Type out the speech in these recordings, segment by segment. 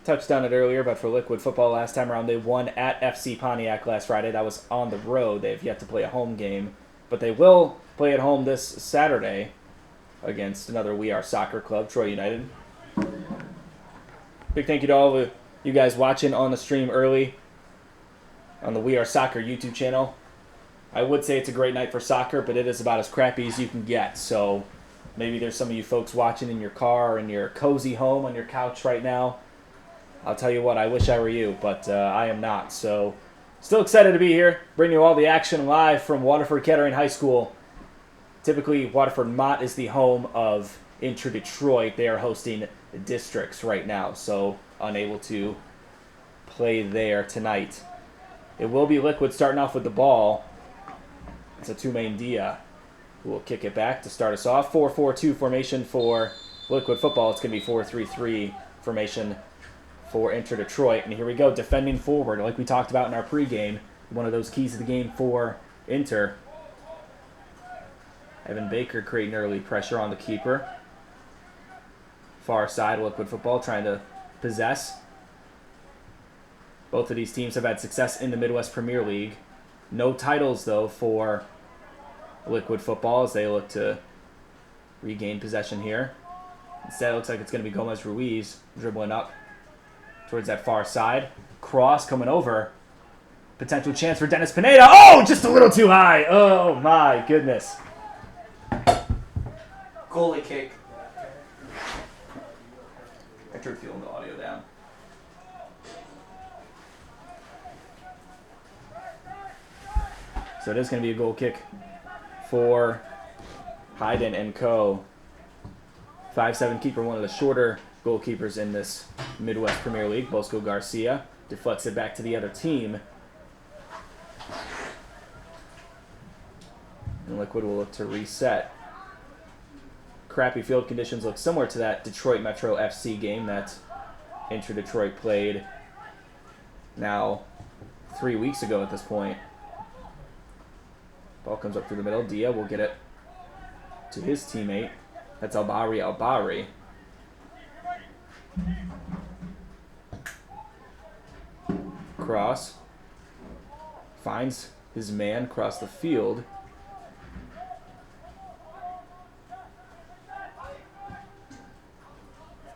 touched on it earlier, but for Liquid Football last time around, they won at FC Pontiac last Friday. That was on the road. They have yet to play a home game, but they will play at home this Saturday against another We Are Soccer club, Troy United. Big thank you to all of you guys watching on the stream early on the We Are Soccer YouTube channel. I would say it's a great night for soccer, but it is about as crappy as you can get. So maybe there's some of you folks watching in your car or in your cozy home on your couch right now. I'll tell you what, I wish I were you, but I am not. So still excited to be here, bring you all the action live from Waterford Kettering High School. Typically, Waterford Mott is the home of Inter Detroit. They are hosting districts right now, so unable to play there tonight. It will be Liquid starting off with the ball. It's a two-man Dia who will kick it back to start us off. 4-4-2 formation for Liquid Football. It's going to be 4-3-3 formation for Inter Detroit. And here we go, defending forward, like we talked about in our pregame. One of those keys of the game for Inter. Evan Baker creating early pressure on the keeper. Far side, Liquid Football trying to possess. Both of these teams have had success in the Midwest Premier League. No titles, though, for Liquid Football as they look to regain possession here. Instead, it looks like it's going to be Gomez Ruiz dribbling up towards that far side. Cross coming over. Potential chance for Dennis Pineda. Oh, just a little too high. Oh, my goodness. Goalie kick. I tried feeling the audio down. So it is going to be a goal kick for Hayden and Co. 5'7" keeper, one of the shorter goalkeepers in this Midwest Premier League. Bosco Garcia deflects it back to the other team. And Liquid will look to reset. Crappy field conditions look similar to that Detroit Metro FC game that Inter Detroit played now 3 weeks ago at this point. Ball comes up through the middle. Dia will get it to his teammate. That's Albari. Cross. Finds his man across the field.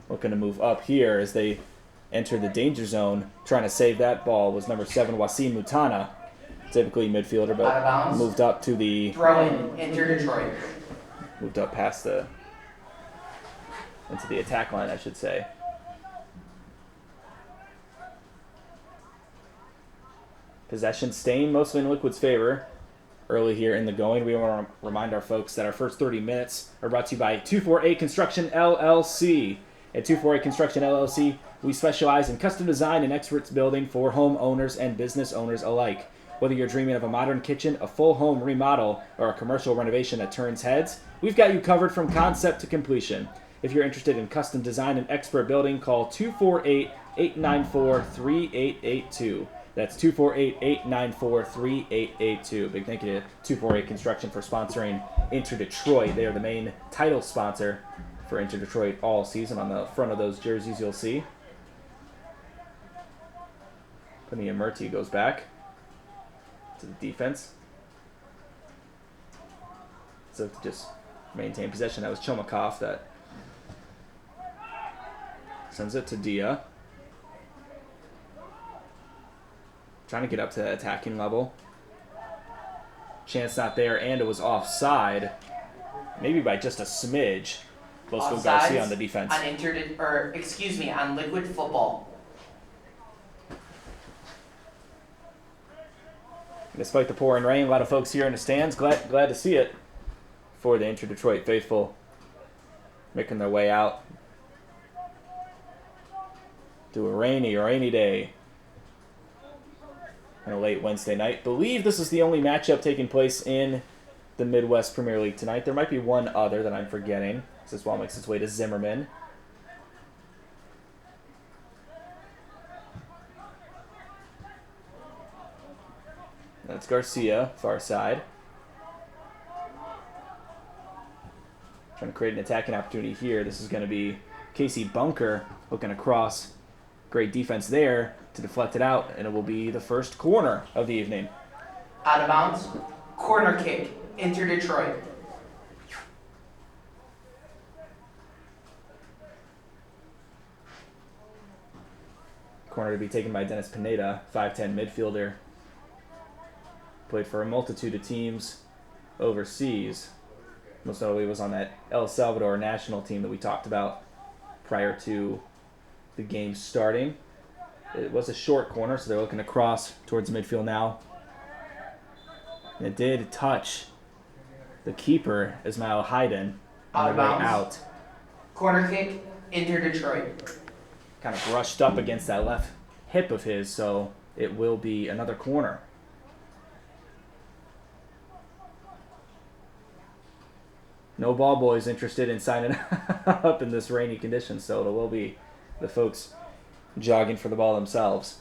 Looking to move up here as they enter the danger zone. Trying to save that ball was number 7, Wasim Mutana. Typically midfielder, but moved up to the... Throw in Inter Detroit. Moved up past the... into the attack line, I should say. Possession staying mostly in Liquid's favor. Early here in the going, we want to remind our folks that our first 30 minutes are brought to you by 248 Construction LLC. At 248 Construction LLC, we specialize in custom design and experts building for homeowners and business owners alike. Whether you're dreaming of a modern kitchen, a full home remodel, or a commercial renovation that turns heads, we've got you covered from concept to completion. If you're interested in custom design and expert building, call 248-894-3882. That's 248-894-3882. Big thank you to 248 Construction for sponsoring Inter Detroit. They are the main title sponsor for Inter Detroit all season. On the front of those jerseys, you'll see. Pania Murti goes back to the defense. So to just maintain possession, that was Chomakov that sends it to Dia. Trying to get up to the attacking level. Chance not there, and it was offside. Maybe by just a smidge. Bosco Garcia on the defense. On on Liquid Football. Despite the pouring rain, a lot of folks here in the stands. Glad to see it for the Inter Detroit faithful making their way out to a rainy day on a late Wednesday night. Believe this is the only matchup taking place in the Midwest Premier League tonight. There might be one other that I'm forgetting. This ball makes its way to Zimmerman. That's Garcia, far side. Trying to create an attacking opportunity here. This is going to be Casey Bunker looking across Great defense there to deflect it out, and it will be the first corner of the evening. Out of bounds. Corner kick. Inter Detroit. Corner to be taken by Dennis Pineda, 5'10 midfielder. Played for a multitude of teams overseas. Most notably was on that El Salvador national team that we talked about prior to the game starting. It was a short corner, so they're looking to cross towards midfield now. And it did touch the keeper, Ismail Hayden, on the way out. Corner kick. Inter Detroit. Kind of brushed up against that left hip of his, so it will be another corner. No ball boys interested in signing up in this rainy condition, so it will be the folks jogging for the ball themselves.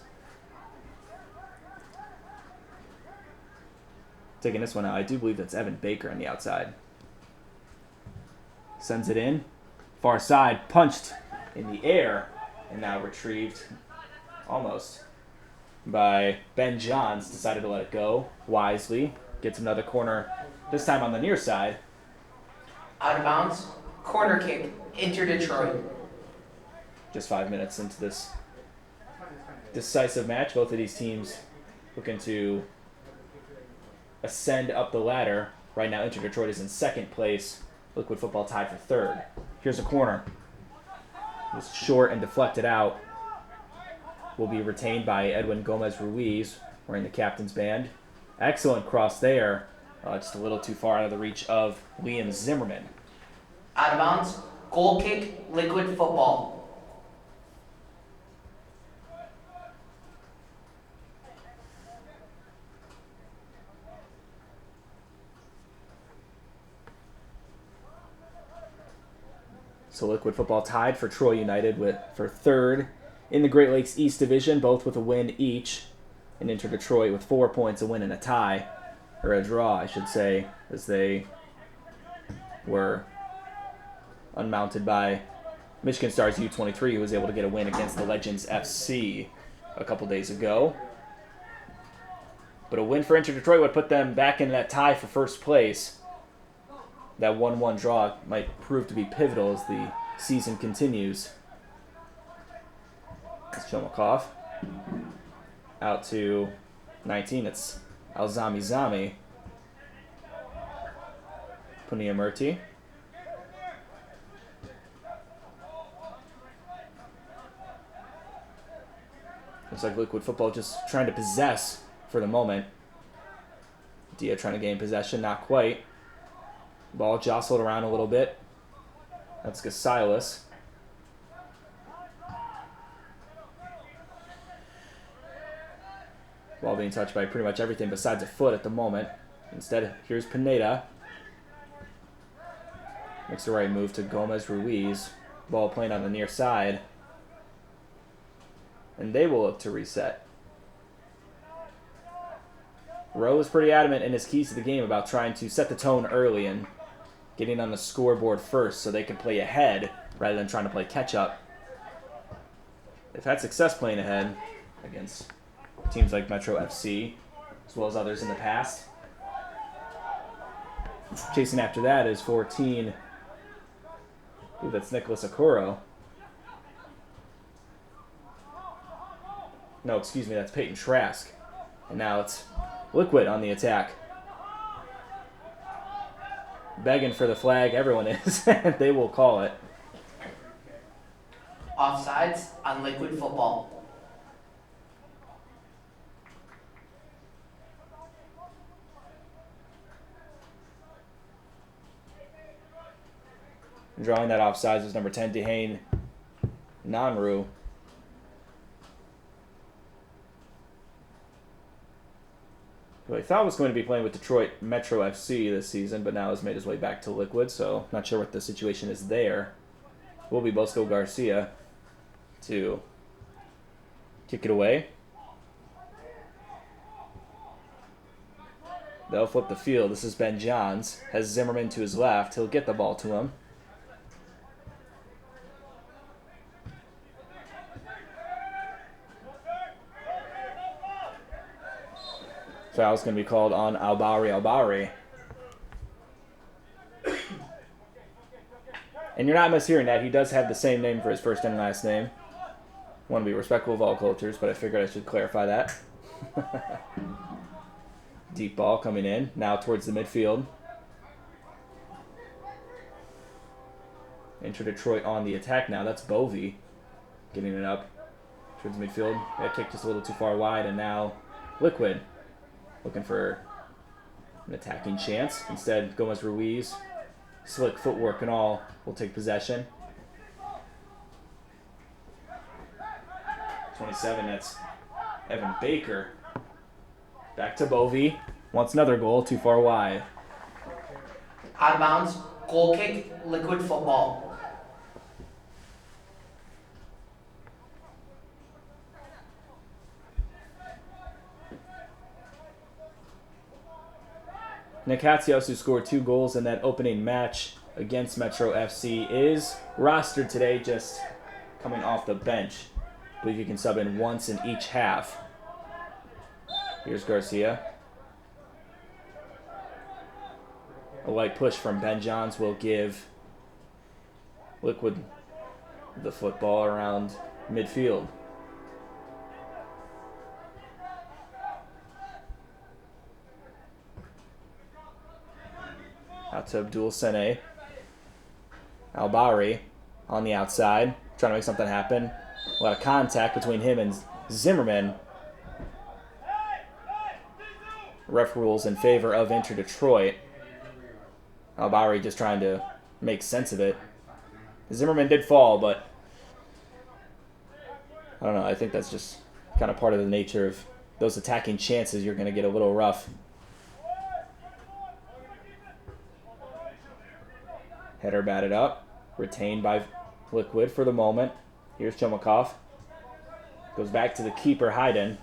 Taking this one out, I do believe that's Evan Baker on the outside. Sends it in. Far side, punched in the air, and now retrieved almost by Ben Johns. Decided to let it go wisely. Gets another corner, this time on the near side. Out of bounds. Corner kick. Inter Detroit. Just 5 minutes into this decisive match. Both of these teams looking to ascend up the ladder. Right now, Inter Detroit is in second place. Liquid Football tied for third. Here's a corner. It's short and deflected out. Will be retained by Edwin Gomez Ruiz, wearing the captain's band. Excellent cross there. Just a little too far out of the reach of Liam Zimmerman. Out of bounds. Goal kick. Liquid Football. So Liquid Football tied for Troy United for third in the Great Lakes East Division, both with a win each. And Inter Detroit with 4 points, a win and a tie. Or a draw, I should say, as they were unmounted by Michigan Stars U23, who was able to get a win against the Legends FC a couple days ago. But a win for Inter Detroit would put them back in that tie for first place. That 1-1 draw might prove to be pivotal as the season continues. It's Chomokov. Out to 19, it's Alzami Zami. Puniamurti. Looks like Liquid Football just trying to possess for the moment. Dia trying to gain possession, not quite. Ball jostled around a little bit. That's Gasilas. Ball being touched by pretty much everything besides a foot at the moment. Instead, here's Pineda. Makes the right move to Gomez Ruiz. Ball playing on the near side. And they will look to reset. Rowe is pretty adamant in his keys to the game about trying to set the tone early and getting on the scoreboard first so they can play ahead rather than trying to play catch-up. They've had success playing ahead against teams like Metro FC, as well as others in the past. Chasing after that is 14. Ooh, that's Nicholas Okoro. No, excuse me, that's Peyton Trask. And now it's Liquid on the attack. Begging for the flag, everyone is. They will call it. Offsides on Liquid Football. Drawing that offsides was number 10, Dehane Nanru. Who I thought was going to be playing with Detroit Metro FC this season, but now has made his way back to Liquid, so not sure what the situation is there. Will be Bosco Garcia to kick it away. They'll flip the field. This is Ben Johns. Has Zimmerman to his left. He'll get the ball to him. Foul's going to be called on Albari. And you're not mishearing that. He does have the same name for his first and last name. Want to be respectful of all cultures, but I figured I should clarify that. Deep ball coming in, now towards the midfield. Inter Detroit on the attack now. That's Bovey getting it up towards midfield. That kick just a little too far wide, and now Liquid looking for an attacking chance. Instead, Gomez Ruiz, slick footwork and all, will take possession. 27, that's Evan Baker. Back to Bovey. Wants another goal, too far wide. Out of bounds, goal kick, Liquid football. Nick Hatsios, who scored 2 goals in that opening match against Metro FC, is rostered today, just coming off the bench. I believe you can sub in once in each half. Here's Garcia. A light push from Ben Johns will give Liquid the football around midfield. Out to Abdul Sene. Albari on the outside, trying to make something happen. A lot of contact between him and Zimmerman. Ref rules in favor of Inter Detroit. Albari just trying to make sense of it. Zimmerman did fall, but I don't know. I think that's just kind of part of the nature of those attacking chances. You're going to get a little rough. Header batted up. Retained by Liquid for the moment. Here's Chomakov. Goes back to the keeper, Hayden.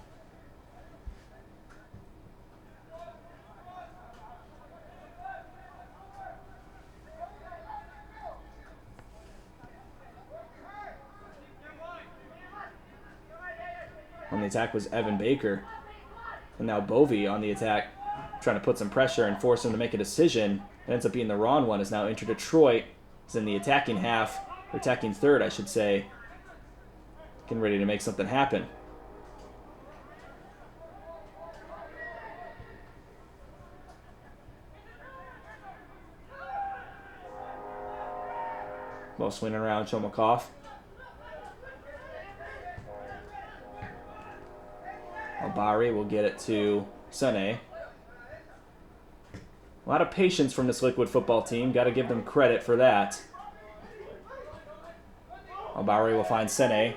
On the attack was Evan Baker. And now Bovey on the attack, trying to put some pressure and force him to make a decision. It ends up being the wrong one, as now Inter Detroit is in the attacking half, or attacking third, I should say, getting ready to make something happen. Ball swinging around Chomakov. Albari will get it to Sene. A lot of patience from this Liquid football team. Got to give them credit for that. Albari will find Sene.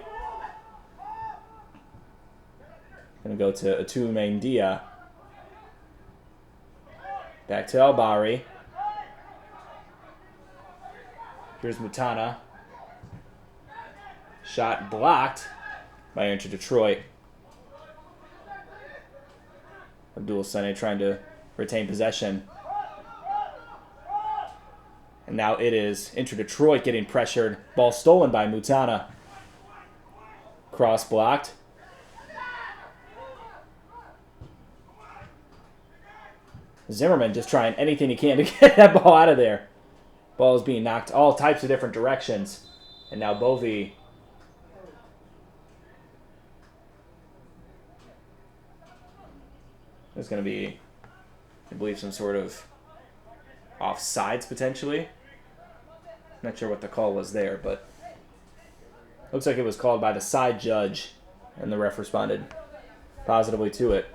Going to go to Atu Mendia. Back to Albari. Here's Mutana. Shot blocked by Inter Detroit. Abdul Sene trying to retain possession. And now it is Inter Detroit getting pressured. Ball stolen by Mutana. Cross blocked. Zimmerman just trying anything he can to get that ball out of there. Ball is being knocked all types of different directions. And now Bovey. There's going to be, I believe, some sort of offsides potentially. Not sure what the call was there, but looks like it was called by the side judge, and the ref responded positively to it.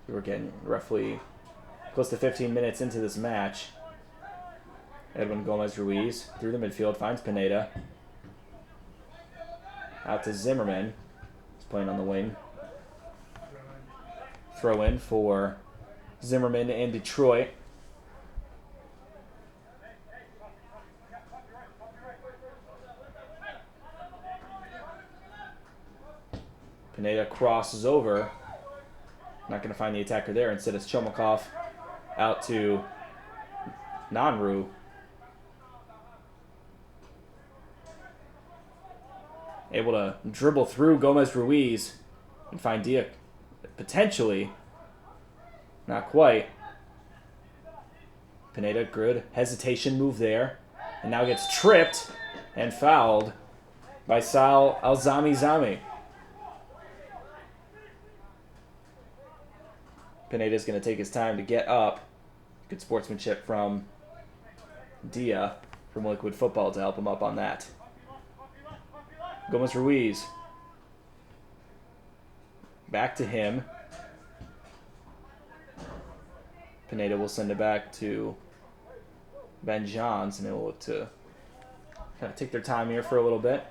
We're getting roughly close to 15 minutes into this match. Edwin Gomez Ruiz through the midfield finds Pineda. Out to Zimmerman. He's playing on the wing. Throw in for Zimmerman and Detroit. Pineda crosses over. Not going to find the attacker there. Instead, it's Chomakov out to Nanru. able to dribble through Gomez Ruiz and find Dia potentially. Not quite. Pineda, good hesitation move there. And now gets tripped and fouled by Sal Alzami-Zami. Pineda's going to take his time to get up. Good sportsmanship from Dia from Liquid Football to help him up on that. Gomez Ruiz. Back to him. Pineda will send it back to Ben Johns, and they will look to kind of take their time here for a little bit.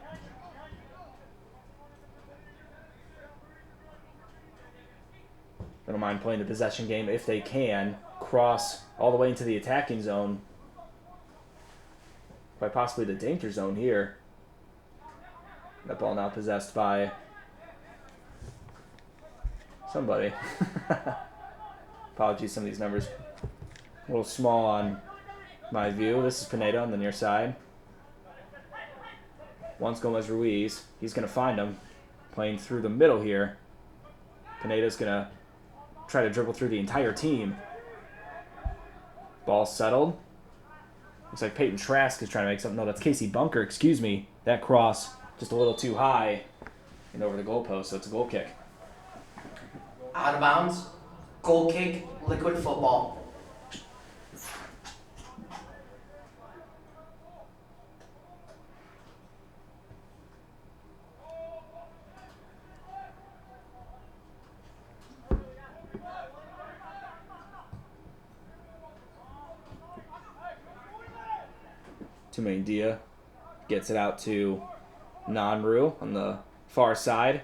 They don't mind playing the possession game if they can. Cross all the way into the attacking zone. Quite possibly the danger zone here. That ball now possessed by somebody. Apologies, some of these numbers a little small on my view. This is Pineda on the near side. Once Gomez Ruiz. He's going to find him. Playing through the middle here. Pineda's going to try to dribble through the entire team. Ball settled. Looks like Peyton Trask is trying to make something. No, that's Casey Bunker, excuse me. That cross just a little too high and over the goalpost, so it's a goal kick. Out of bounds. Goal kick. Liquid Football. Tumain Dia gets it out to Nanru on the far side.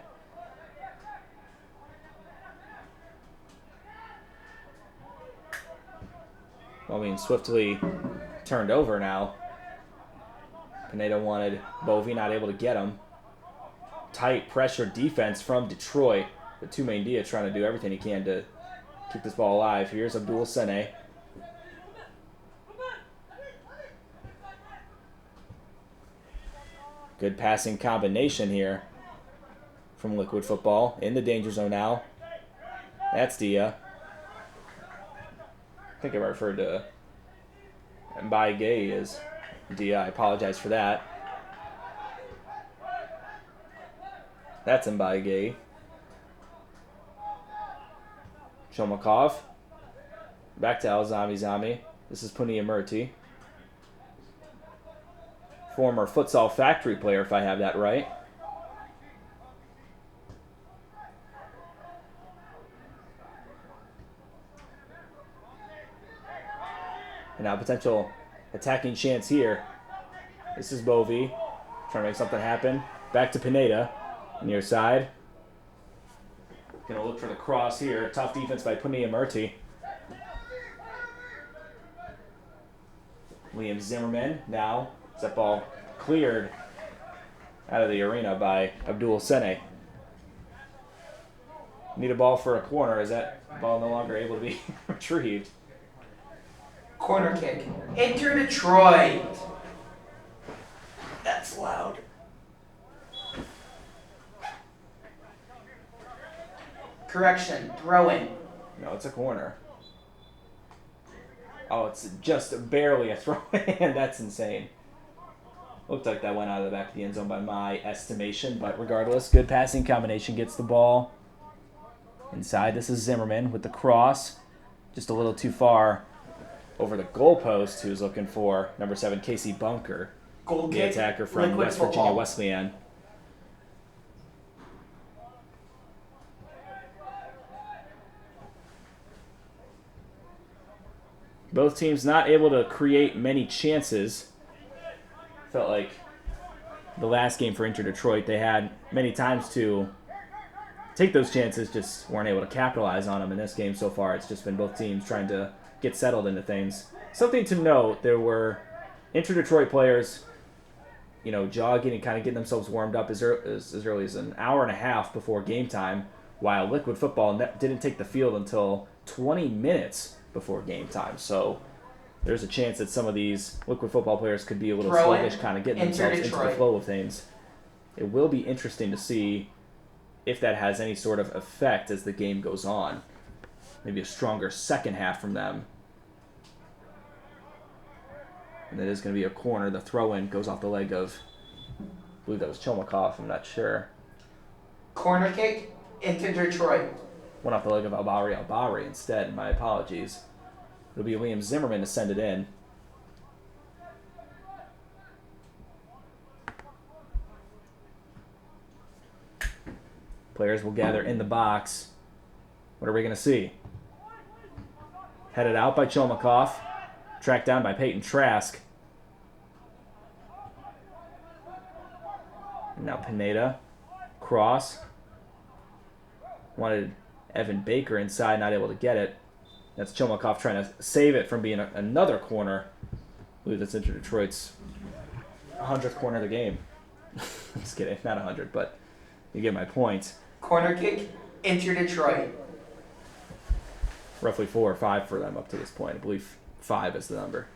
Ball being swiftly turned over now. Pineda wanted Bovey, not able to get him. Tight pressure defense from Detroit. But Tumain Dia trying to do everything he can to keep this ball alive. Here's Abdul Sene. Good passing combination here from Liquid Football. In the danger zone now. That's Dia. I think I referred to Mbaye Gay as Dia. I apologize for that. That's Mbaye Gay. Shomakov. Back to Alzami-Zami. This is Punia Murti. Former Futsal Factory player, if I have that right. And now potential attacking chance here. This is Bovey trying to make something happen. Back to Pineda, near side. Gonna look for the cross here. Tough defense by Punia Murti. Liam Zimmerman now. That ball cleared out of the arena by Abdul Sene. Need a ball for a corner. Is that ball no longer able to be retrieved? Corner kick. Enter Detroit. That's loud. Correction. Throw in. No, it's a corner. Oh, it's just barely a throw in. That's insane. Looked like that went out of the back of the end zone by my estimation, but regardless, good passing combination gets the ball inside. This is Zimmerman with the cross. Just a little too far over the goalpost, who's looking for number 7, Casey Bunker, Goal the kick. attacker from Liquid West Football. Virginia Wesleyan. Both teams not able to create many chances. Felt like the last game for Inter Detroit, they had many times to take those chances, just weren't able to capitalize on them. In this game so far, it's just been both teams trying to get settled into things. Something to note, there were Inter Detroit players, jogging and kind of getting themselves warmed up as early as an hour and a half before game time, while Liquid Football didn't take the field until 20 minutes before game time. So there's a chance that some of these Liquid Football players could be a little sluggish, kind of getting themselves into the flow of things. It will be interesting to see if that has any sort of effect as the game goes on. Maybe a stronger second half from them. And that is going to be a corner. The throw-in goes off the leg of, I believe that was Chomikov, I'm not sure. Corner kick into Detroit. Went off the leg of Albari instead. My apologies. It'll be Liam Zimmerman to send it in. Players will gather in the box. What are we going to see? Headed out by Chomikov. Tracked down by Peyton Trask. And now Pineda. Cross. Wanted Evan Baker inside, not able to get it. That's Chomikov trying to save it from being another corner. I believe that's into Detroit's 100th corner of the game. Just kidding, not 100, but you get my point. Corner kick into Detroit. Roughly 4 or 5 for them up to this point. I believe 5 is the number.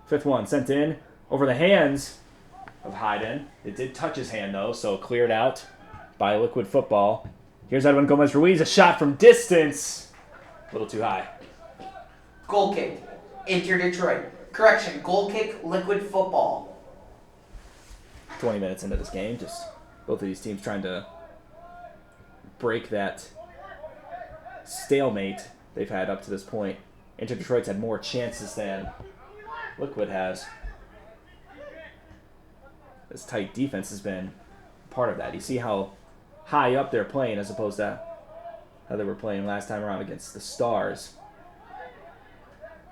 Fifth one sent in over the hands of Hayden. It did touch his hand though, so cleared out by Liquid Football. Here's Edwin Gomez-Ruiz, a shot from distance. A little too high. Goal kick into Detroit. Correction, goal kick, Liquid Football. 20 minutes into this game, just both of these teams trying to break that stalemate they've had up to this point. Inter Detroit's had more chances than Liquid has. This tight defense has been part of that. You see how high up they're playing as opposed to how they were playing last time around against the Stars.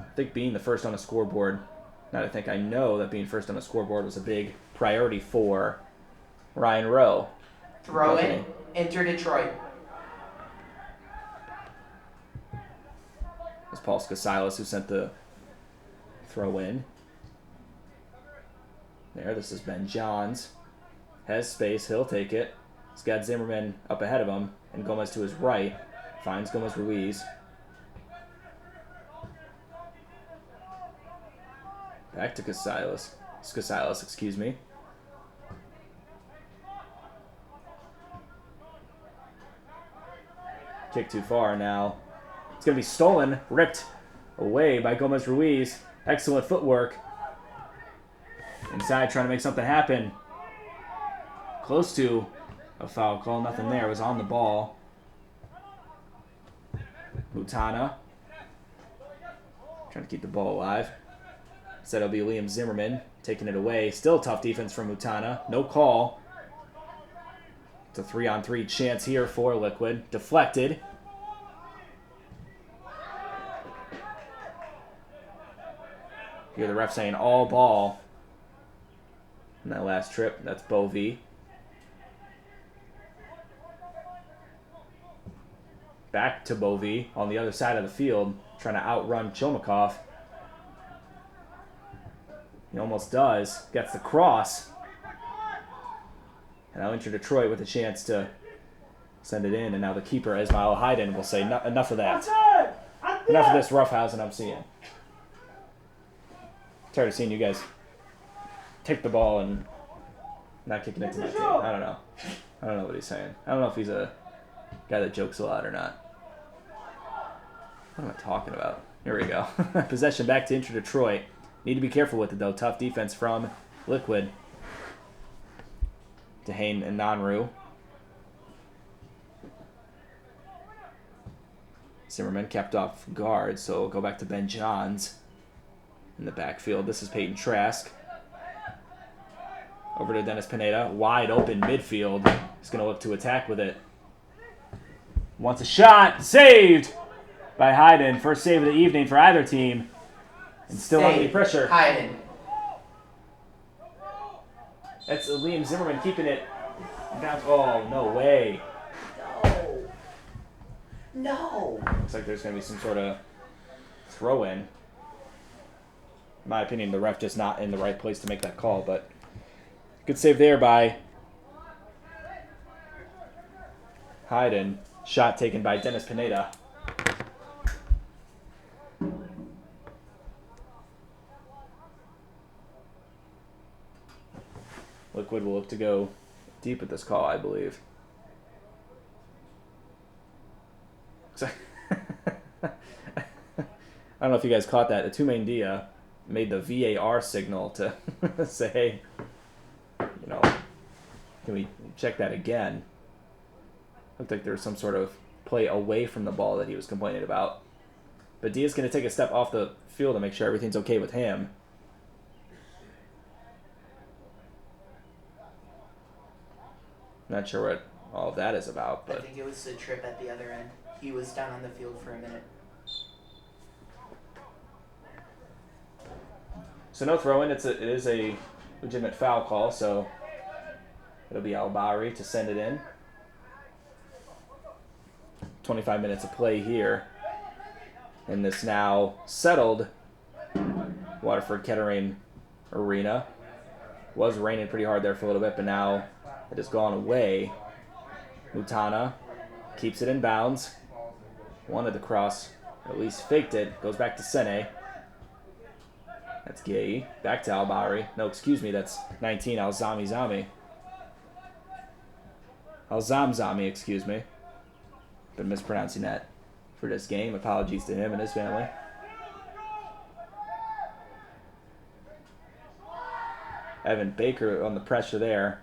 I think being the first on a scoreboard, I know that being first on a scoreboard was a big priority for Ryan Rowe. Throw in, enter Detroit. It was Paul Skasilas who sent the throw in. There, this is Ben Johns. Has space, he'll take it. He's got Zimmerman up ahead of him, and Gomez to his right. Finds Gomez-Ruiz. Back to Skasilas, excuse me. Kick too far now. It's going to be stolen, ripped away by Gomez-Ruiz. Excellent footwork. Inside, trying to make something happen. Close to a foul call. Nothing there. It was on the ball. Mutana. Trying to keep the ball alive. Said it'll be Liam Zimmerman taking it away. Still tough defense from Mutana. No call. It's a 3-on-3 chance here for Liquid. Deflected. Hear the ref saying all ball. In that last trip, that's Bovee. Back to Bovee on the other side of the field, trying to outrun Chomikov. He almost does. Gets the cross. And now Inter Detroit with a chance to send it in. And now the keeper, Ismail Hayden, will say, enough of that. Enough of this roughhousing I'm seeing. Tired of seeing you guys take the ball and not kicking it to my team. I don't know. I don't know what he's saying. I don't know if he's a guy that jokes a lot or not. What am I talking about? Here we go. Possession back to Inter Detroit. Need to be careful with it, though. Tough defense from Liquid. Dehane and Nanru. Zimmerman kept off guard, so we'll go back to Ben Johns in the backfield. This is Peyton Trask. Over to Dennis Pineda. Wide open midfield. He's going to look to attack with it. Wants a shot. Saved by Hayden. First save of the evening for either team. And still under the pressure. Hayden. That's Liam Zimmerman keeping it down. Oh, no way. No. Looks like there's going to be some sort of throw-in. In my opinion, the ref just not in the right place to make that call, but good save there by Hayden. Shot taken by Dennis Pineda. Liquid will look to go deep with this call, I believe. I don't know if you guys caught that. Atume Dia made the VAR signal to say, hey, you know, can we check that again? Looked like there was some sort of play away from the ball that he was complaining about. But Dia's going to take a step off the field to make sure everything's okay with him. Not sure what all of that is about, but I think it was the trip at the other end. He was down on the field for a minute. So no throw-in. It is a legitimate foul call, so it'll be Al-Bahri to send it in. 25 minutes of play here in this now settled Waterford Kettering arena. Was raining pretty hard there for a little bit, but now it has gone away. Mutana keeps it in bounds. Wanted the cross, or at least faked it. Goes back to Sene. That's Gay. Back to Al-Bahri. No, excuse me, that's 19, Al-Zami. Al-Zamzami, excuse me. Been mispronouncing that for this game. Apologies to him and his family. Evan Baker on the pressure there.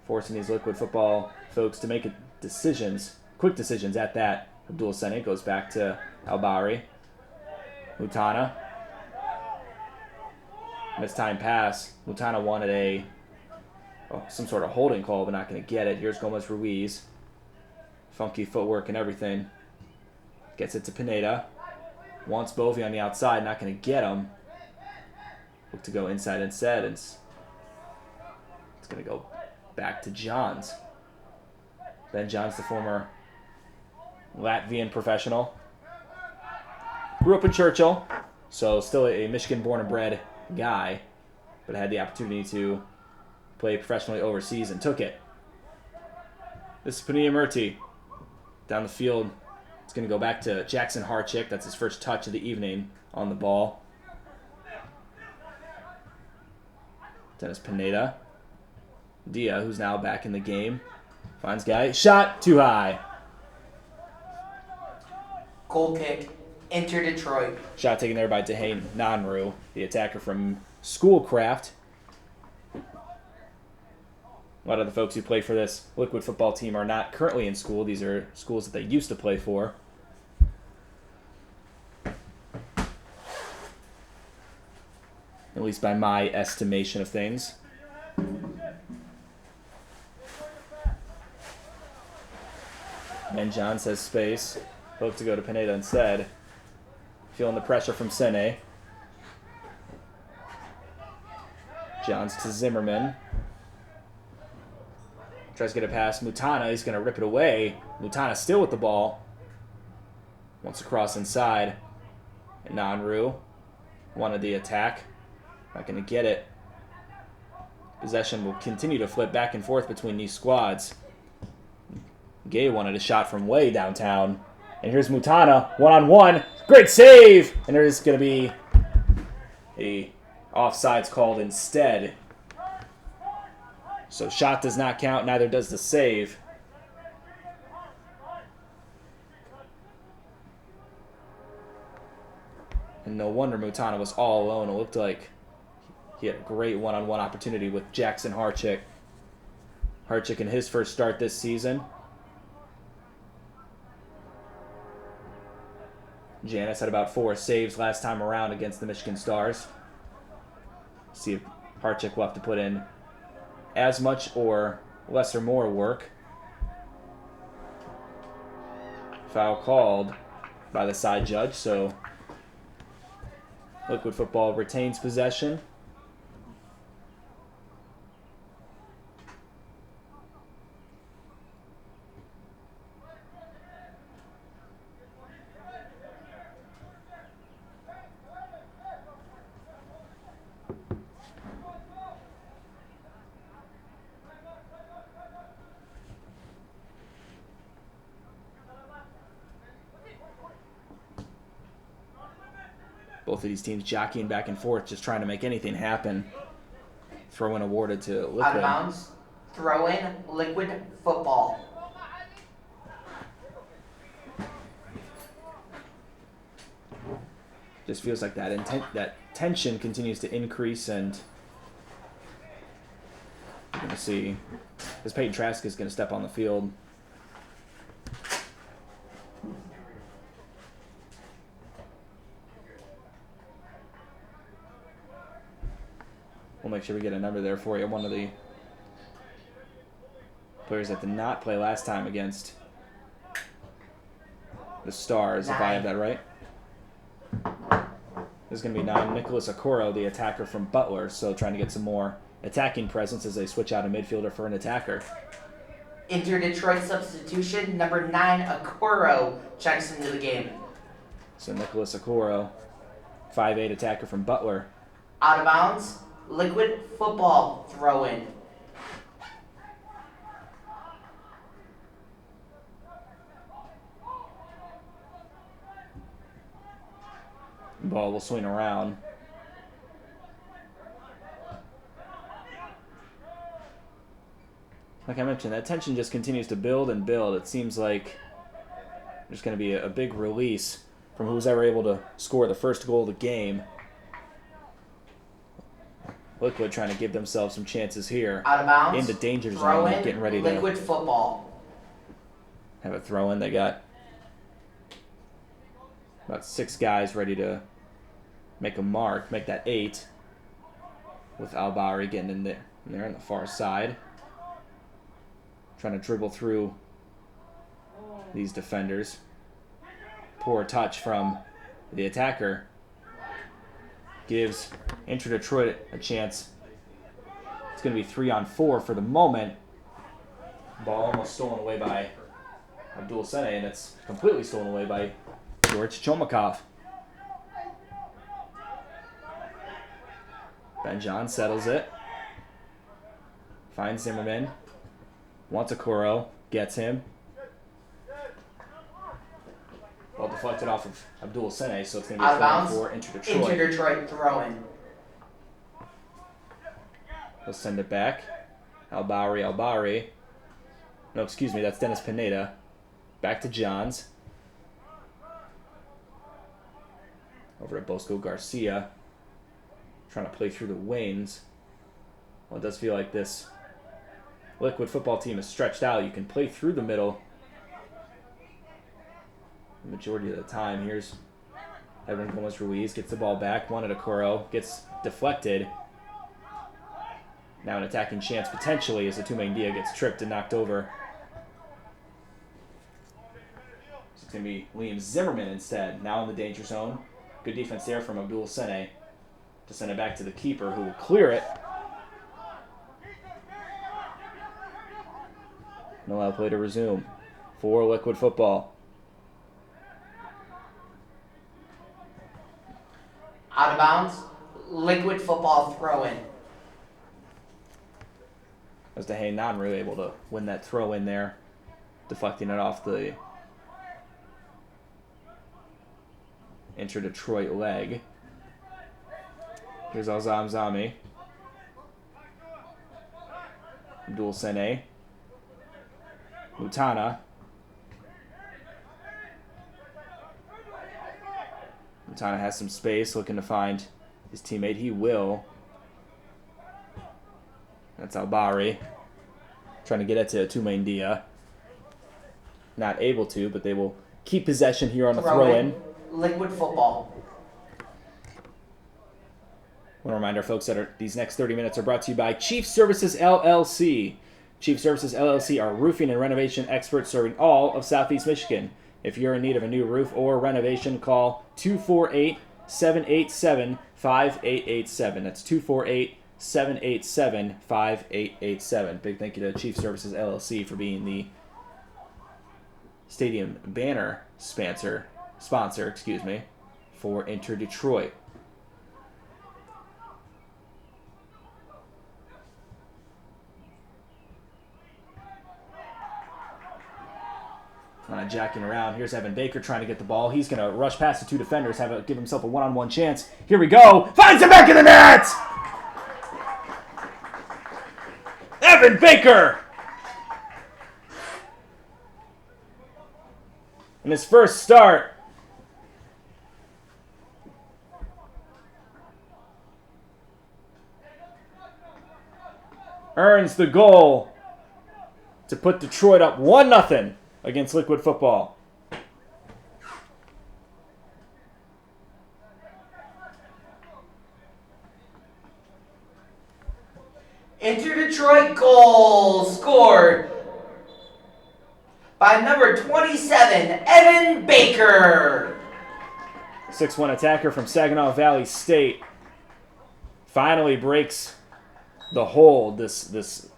Forcing these Liquid football folks to make decisions, quick decisions at that. Abdul Sene goes back to Al-Bahri. Mutana. Missed time pass. Mutana wanted some sort of holding call, but not going to get it. Here's Gomez Ruiz. Funky footwork and everything. Gets it to Pineda. Wants Bovey on the outside, not going to get him. Look to go inside instead, and it's going to go back to Johns. Ben Johns, the former Latvian professional. Grew up in Churchill, so still a Michigan born and bred guy, but had the opportunity to play professionally overseas and took it. This is Pania Murti. Down the field, it's going to go back to Jackson Harchick. That's his first touch of the evening on the ball. Dennis Pineda. Dia, who's now back in the game, finds guy. Shot too high. Goal kick. Enter Detroit. Shot taken there by Dehane Nanru, the attacker from Schoolcraft. A lot of the folks who play for this Liquid football team are not currently in school. These are schools that they used to play for. At least by my estimation of things. And John says space. Hope to go to Pineda instead. Feeling the pressure from Sene. Johns to Zimmerman. Tries to get it past Mutana. He's going to rip it away. Mutana still with the ball. Wants to cross inside. And Nanru wanted the attack. Not going to get it. Possession will continue to flip back and forth between these squads. Gay wanted a shot from way downtown. And here's Mutana, one-on-one. Great save! And there's going to be a offsides called instead. So shot does not count, neither does the save. And no wonder Mutana was all alone. It looked like he had a great one-on-one opportunity with Jackson Harchick. Harchick in his first start this season. Janis had about 4 saves last time around against the Michigan Stars. See if Harchick will have to put in as much or less or more work. Foul called by the side judge, so Liquid football retains possession. Both of these teams jockeying back and forth, just trying to make anything happen. Throw-in awarded to Out of Liquid. bounds. Throw in Liquid Football. Just feels like that tension continues to increase, and you're going to see as Peyton Trask is going to step on the field. We'll make sure we get a number there for you. One of the players that did not play last time against the Stars, if I have that right. This is going to be 9. Nicholas Okoro, the attacker from Butler, so trying to get some more attacking presence as they switch out a midfielder for an attacker. Inter Detroit substitution, number 9, Okoro, checks into the game. So Nicholas Okoro, 5'8" attacker from Butler. Out of bounds, Liquid Football throw-in. Ball will swing around. Like I mentioned, that tension just continues to build and build. It seems like there's going to be a big release from who's ever able to score the first goal of the game. Liquid trying to give themselves some chances here. Out of bounds. Into danger zone, Throw-in, getting ready Liquid to Football. have a throw-in. They got about 6 guys ready to make a mark, make that 8, with Albari getting in there on the far side. Trying to dribble through these defenders. Poor touch from the attacker. Gives Inter Detroit a chance. It's going to be 3-on-4 for the moment. Ball almost stolen away by Abdul Sene, and it's completely stolen away by George Chomakov. Ben John settles it. Finds Zimmerman. Wants Okoro. Gets him. Well deflected off of Abdul Sene, so it's going to be Out of bounds. for Inter Detroit. Inter Detroit throw-in. He'll send it back. Albari. No, excuse me, that's Dennis Pineda. Back to Johns. Over to Bosco Garcia. Trying to play through the wings. Well, it does feel like this Liquid football team is stretched out. You can play through the middle the majority of the time. Here's Edwin Gomez-Ruiz. Gets the ball back. One at Okoro. Gets deflected. Now an attacking chance potentially as Atume Ndia gets tripped and knocked over. So it's going to be Liam Zimmerman instead. Now in the danger zone. Good defense there from Abdul Sene to send it back to the keeper who will clear it. No allow play to resume for Liquid football. Out of bounds, Liquid Football throw-in. As Dehaye really able to win that throw in there, deflecting it off the Inter Detroit leg. Here's Alzam Zami. Abdul Sene. Mutana. Mutana has some space, looking to find his teammate. He will. That's Albari. Trying to get it to Atume Ndia. Not able to, but they will keep possession here on the throw-in. Liquid Football. I want to remind our folks that these next 30 minutes are brought to you by Chief Services LLC. Chief Services LLC are roofing and renovation experts serving all of Southeast Michigan. If you're in need of a new roof or renovation, call 248-787-5887. That's 248-787-5887. Big thank you to Chief Services LLC for being the stadium banner sponsor, for Inter Detroit. Jacking around. Here's Evan Baker trying to get the ball. He's going to rush past the 2 defenders, give himself a one-on-one chance. Here we go. Finds it back in the net! Evan Baker! In his first start, earns the goal to put Detroit up 1-0 against Liquid Football. Inter Detroit goal scored by number 27, Evan Baker. 6'1" attacker from Saginaw Valley State finally breaks the hold, this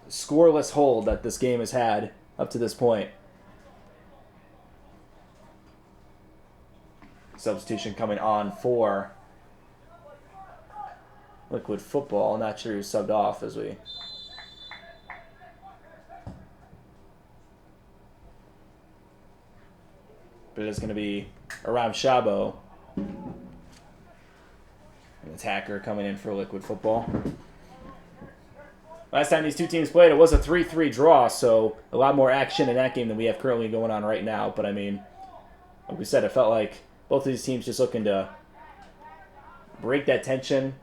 scoreless hold that this game has had up to this point. Substitution coming on for Liquid Football. Not sure who's subbed off as we... But it is going to be Aram Shabo, an attacker coming in for Liquid Football. Last time these two teams played, it was a 3-3 draw, so a lot more action in that game than we have currently going on right now. But, I mean, like we said, it felt like both of these teams just looking to break that tension,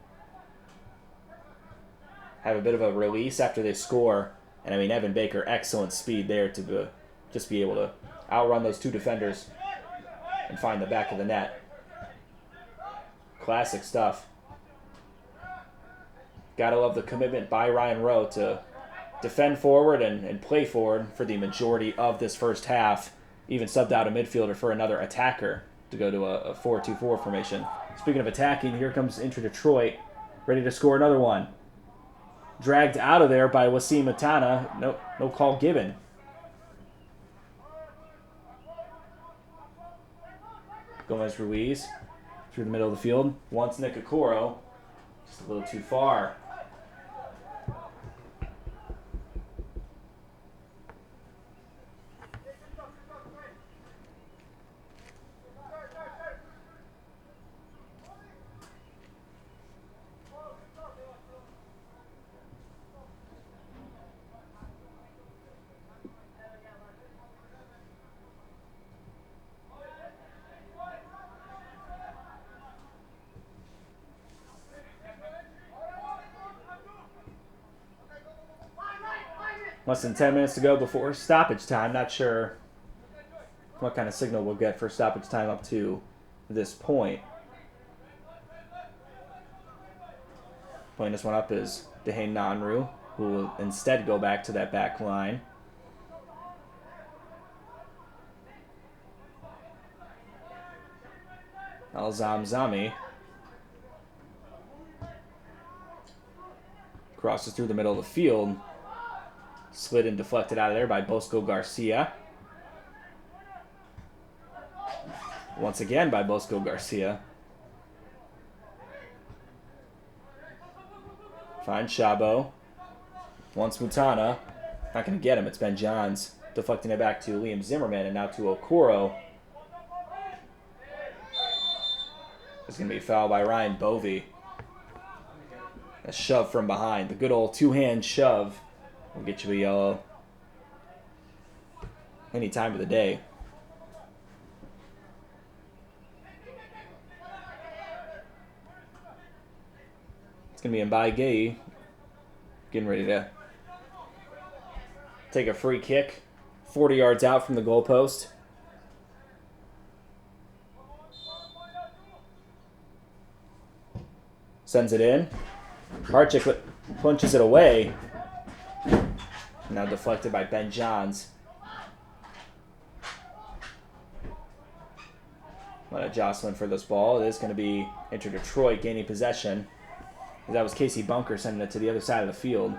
have a bit of a release after they score. And, I mean, Evan Baker, excellent speed there to just be able to outrun those two defenders and find the back of the net. Classic stuff. Gotta love the commitment by Ryan Rowe to defend forward and play forward for the majority of this first half. Even subbed out a midfielder for another attacker to go to a 4-2-4 formation. Speaking of attacking, here comes Inter Detroit, ready to score another one. Dragged out of there by Wasim Matana. No call given. Gomez Ruiz through the middle of the field. Wants Nick Okoro. Just a little too far. Less than 10 minutes to go before stoppage time. Not sure what kind of signal we'll get for stoppage time up to this point. Playing this one up is Dehane Nanru, who will instead go back to that back line. Al-Zamzami crosses through the middle of the field. Slid and deflected out of there by Bosco Garcia. Once again by Bosco Garcia. Finds Shabo. Wants Mutana. Not going to get him. It's Ben Johns. Deflecting it back to Liam Zimmerman and now to Okoro. There's going to be a foul by Ryan Bovey. A shove from behind. The good old two-hand shove. We'll get you a yellow any time of the day. It's going to be Mbai Gay getting ready to take a free kick 40 yards out from the goalpost. Sends it in. Harchick punches it away. Now deflected by Ben Johns. What a jostling for this ball. It is going to be Inter Detroit gaining possession. That was Casey Bunker sending it to the other side of the field.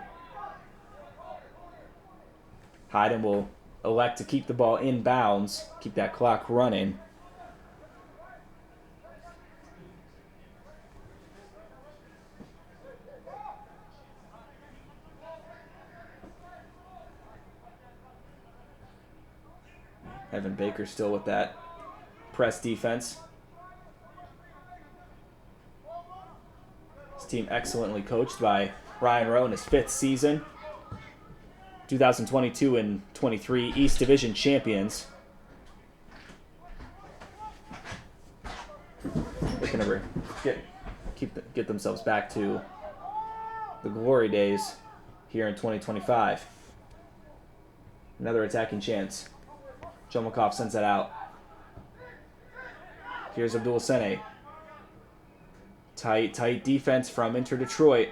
Hayden will elect to keep the ball in bounds, keep that clock running. Evan Baker still with that press defense. His team excellently coached by Ryan Rowe in his 5th season. 2022 and 23 East Division champions. Looking to get themselves back to the glory days here in 2025. Another attacking chance. Chomikov sends that out. Here's Abdul Sene. Tight defense from Inter Detroit.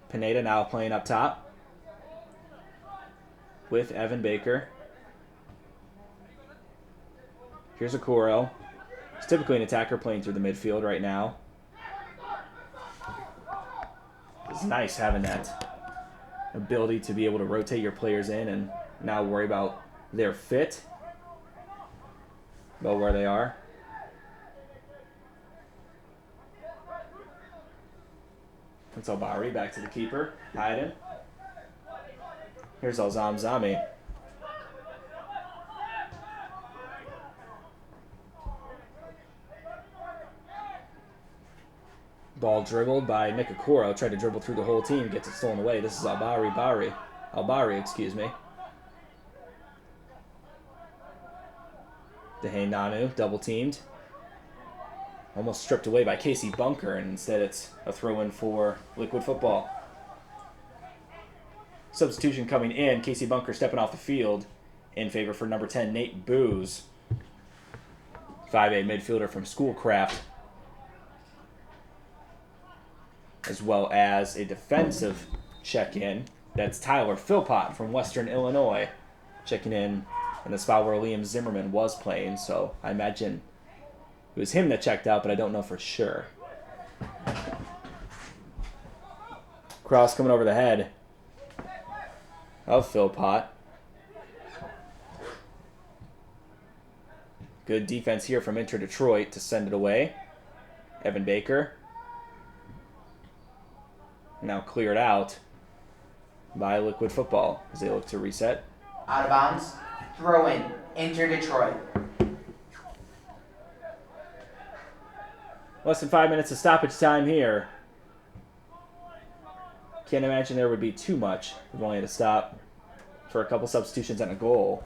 Pineda now playing up top with Evan Baker. Here's Okoro. He's typically an attacker playing through the midfield right now. It's nice having that ability to be able to rotate your players in and not worry about their fit, about where they are. That's Albari back to the keeper. Hayden. Here's Alzamzami. Ball dribbled by Nick Okoro. Tried to dribble through the whole team. Gets it stolen away. This is Albari, excuse me. Dehaene Nanu, double teamed. Almost stripped away by Casey Bunker, and instead it's a throw-in for Liquid Football. Substitution coming in. Casey Bunker stepping off the field in favor for number 10, Nate Booz. 5A midfielder from Schoolcraft. As well as a defensive check-in. That's Tyler Philpott from Western Illinois. Checking in the spot where Liam Zimmerman was playing, so I imagine it was him that checked out, but I don't know for sure. Cross coming over the head of Philpott. Good defense here from Inter Detroit to send it away. Evan Baker. Now cleared out by Liquid Football as they look to reset. Out of bounds. Throw in. Inter Detroit. Less than 5 minutes of stoppage time here. Can't imagine there would be too much. We've only had to stop for a couple substitutions and a goal.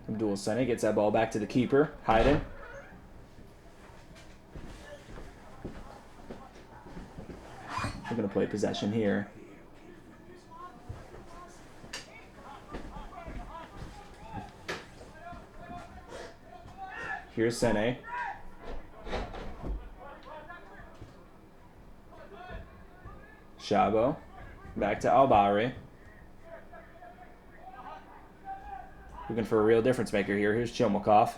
Abdul Sene gets that ball back to the keeper, Hayden. We're going to play possession here. Here's Sene. Shabo. Back to Albari. Looking for a real difference maker here. Here's Chomikov.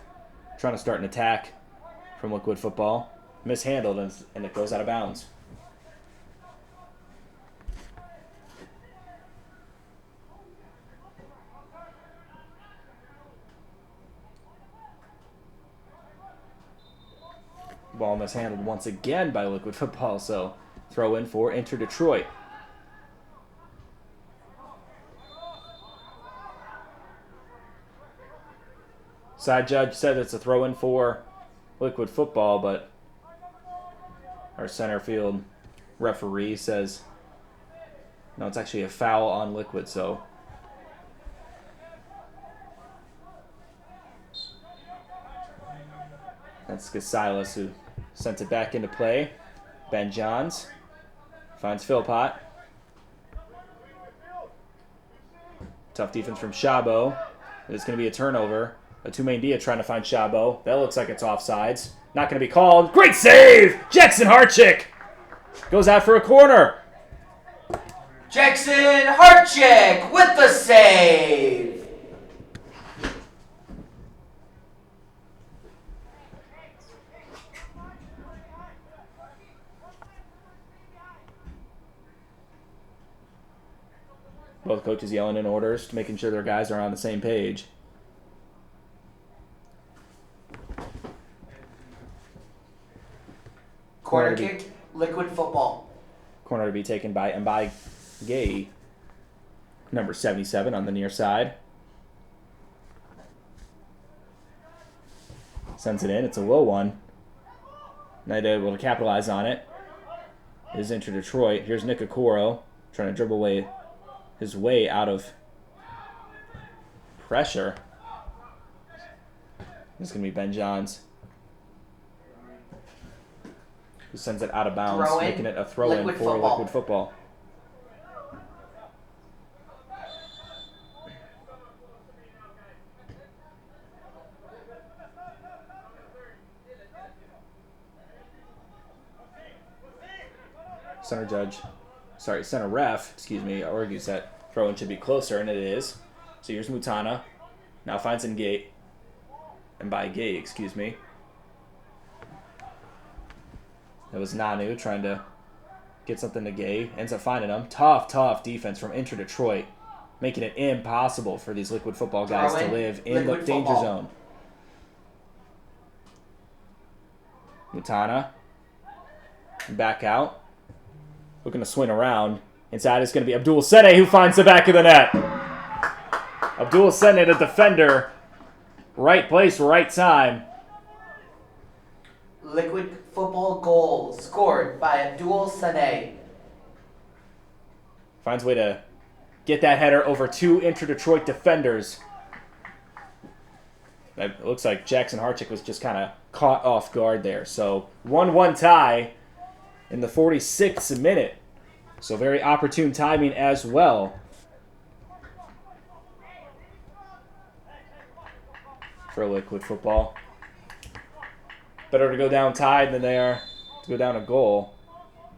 Trying to start an attack from Liquid Football. Mishandled, and it goes out of bounds. Ball mishandled once again by Liquid Football, so throw in for Inter Detroit. Side judge said it's a throw in for Liquid Football, but our center field referee says no, it's actually a foul on Liquid, so that's Silas who sent it back into play. Ben Johns finds Philpott. Tough defense from Shabo. It's going to be a turnover. A two-man Dia trying to find Shabo. That looks like it's offsides. Not going to be called. Great save! Jackson Harchick goes out for a corner. Jackson Harchick with the save. Both coaches yelling in orders, making sure their guys are on the same page. Corner kick, Liquid Football. Corner to be taken by Mbai Gay, number 77 on the near side. Sends it in. It's a low one. Not able to capitalize on it. Is Inter Detroit. Here's Nick Okoro trying to dribble away his way out of pressure. This is going to be Ben Johns, who sends it out of bounds, making it a throw-in for Liquid Football. Center ref, argues that throw-in should be closer, and it is. So here's Mutana. Now finds Ngate. And by Gay, That was Nanu trying to get something to Gay. Ends up finding him. Tough defense from Inter Detroit. Making it impossible for these Liquid Football guys to live in the danger zone. Mutana. Back out. Looking to swing around. Inside is going to be Abdul Sene, who finds the back of the net. Abdul Sene, the defender. Right place, right time. Liquid Football goal scored by Abdul Sene. Finds a way to get that header over two Inter Detroit defenders. It looks like Jackson Harchick was just kind of caught off guard there. So 1-1 tie in the 46th minute. So very opportune timing as well for Liquid Football. Better to go down tied than they are to go down a goal.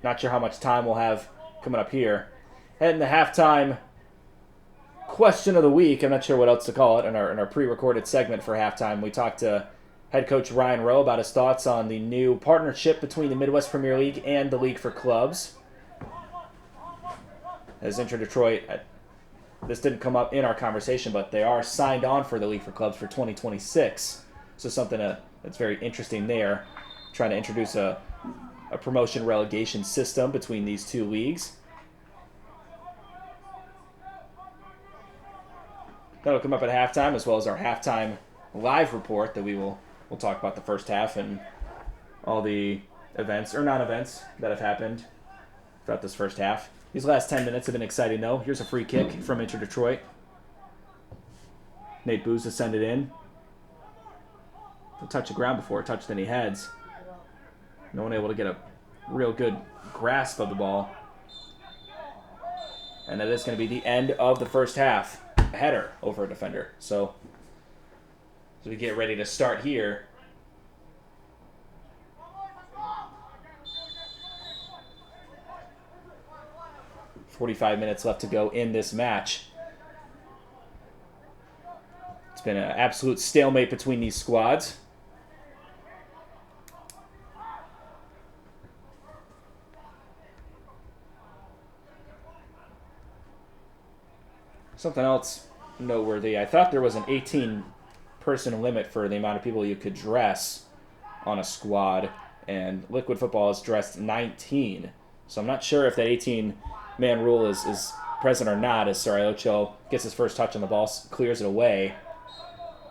Not sure how much time we'll have coming up here. Heading to halftime question of the week. I'm not sure what else to call it in our pre-recorded segment for halftime. We talked to head coach Ryan Rowe about his thoughts on the new partnership between the Midwest Premier League and the League for Clubs. As Inter Detroit, this didn't come up in our conversation, but they are signed on for the League for Clubs for 2026. So something that's very interesting there. Trying to introduce a promotion relegation system between these two leagues. That'll come up at halftime, as well as our halftime live report that we'll talk about the first half and all the events or non-events that have happened throughout this first half. These last 10 minutes have been exciting, though. Here's a free kick from Inter Detroit. Nate Booz has sent it in. He'll touch the ground before it touched any heads. No one able to get a real good grasp of the ball. And that is going to be the end of the first half. A header over a defender. So we get ready to start here. .45 minutes left to go in this match. It's been an absolute stalemate between these squads. Something else noteworthy. I thought there was an 18-person limit for the amount of people you could dress on a squad, and Liquid Football has dressed 19. So I'm not sure if that 18-man rule is present or not, as Sariocho gets his first touch on the ball, clears it away,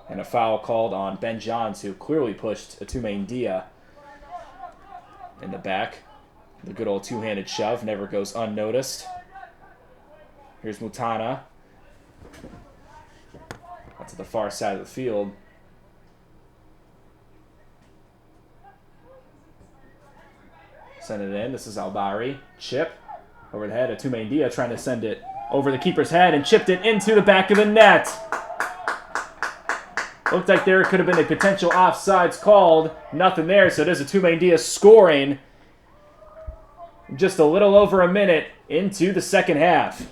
and a foul called on Ben Johns, who clearly pushed Atume Ndia in the back. The good old two-handed shove never goes unnoticed. Here's Mutana. That's at the far side of the field. Send it in. This is Albari. Chip over the head. Atume Ndia trying to send it over the keeper's head and chipped it into the back of the net. Looked like there could have been a potential offsides called. Nothing there, so it is Atume Ndia scoring just a little over a minute into the second half.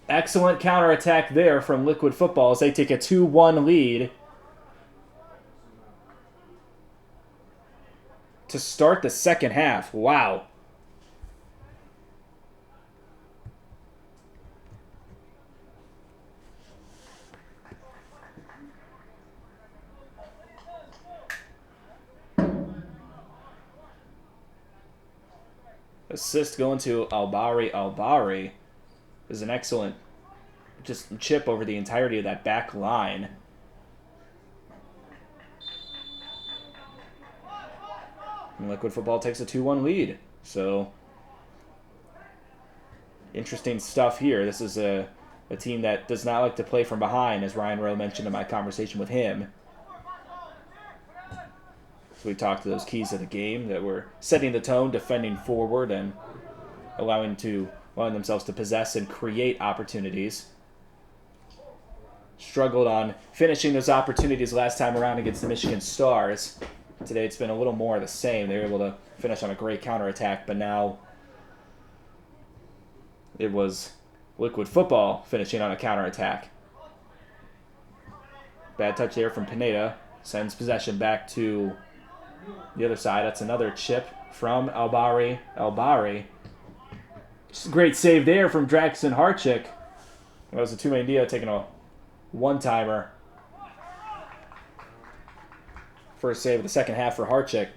Excellent counterattack there from Liquid Football as they take a 2-1 lead to start the second half. Wow. Assist going to Albari. Albari is an excellent just chip over the entirety of that back line. And Liquid Football takes a 2-1 lead. So, interesting stuff here. This is a team that does not like to play from behind, as Ryan Rowe mentioned in my conversation with him. So we talked to those keys of the game that were setting the tone, defending forward, and allowing themselves to possess and create opportunities. Struggled on finishing those opportunities last time around against the Michigan Stars. Today it's been a little more of the same. They were able to finish on a great counterattack, but now it was Liquid Football finishing on a counterattack. Bad touch there from Pineda. Sends possession back to the other side. That's another chip from Albari. Albari. Just a great save there from Jackson Harchick. That was a two-man deal taking a one-timer. First save of the second half for Harchick.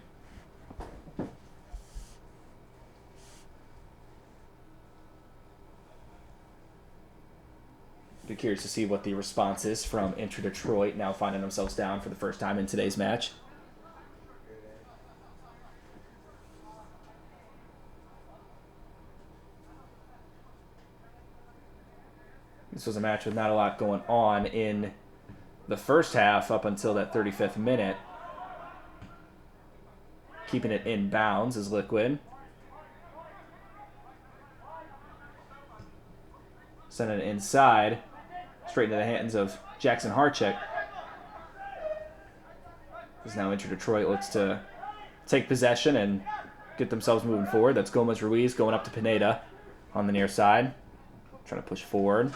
Be curious to see what the response is from Inter Detroit, now finding themselves down for the first time in today's match. This was a match with not a lot going on in the first half up until that 35th minute. Keeping it in bounds is Liquid. Sending it inside, straight into the hands of Jackson Harchick. As now Inter Detroit looks to take possession and get themselves moving forward. That's Gomez Ruiz going up to Pineda on the near side. Trying to push forward.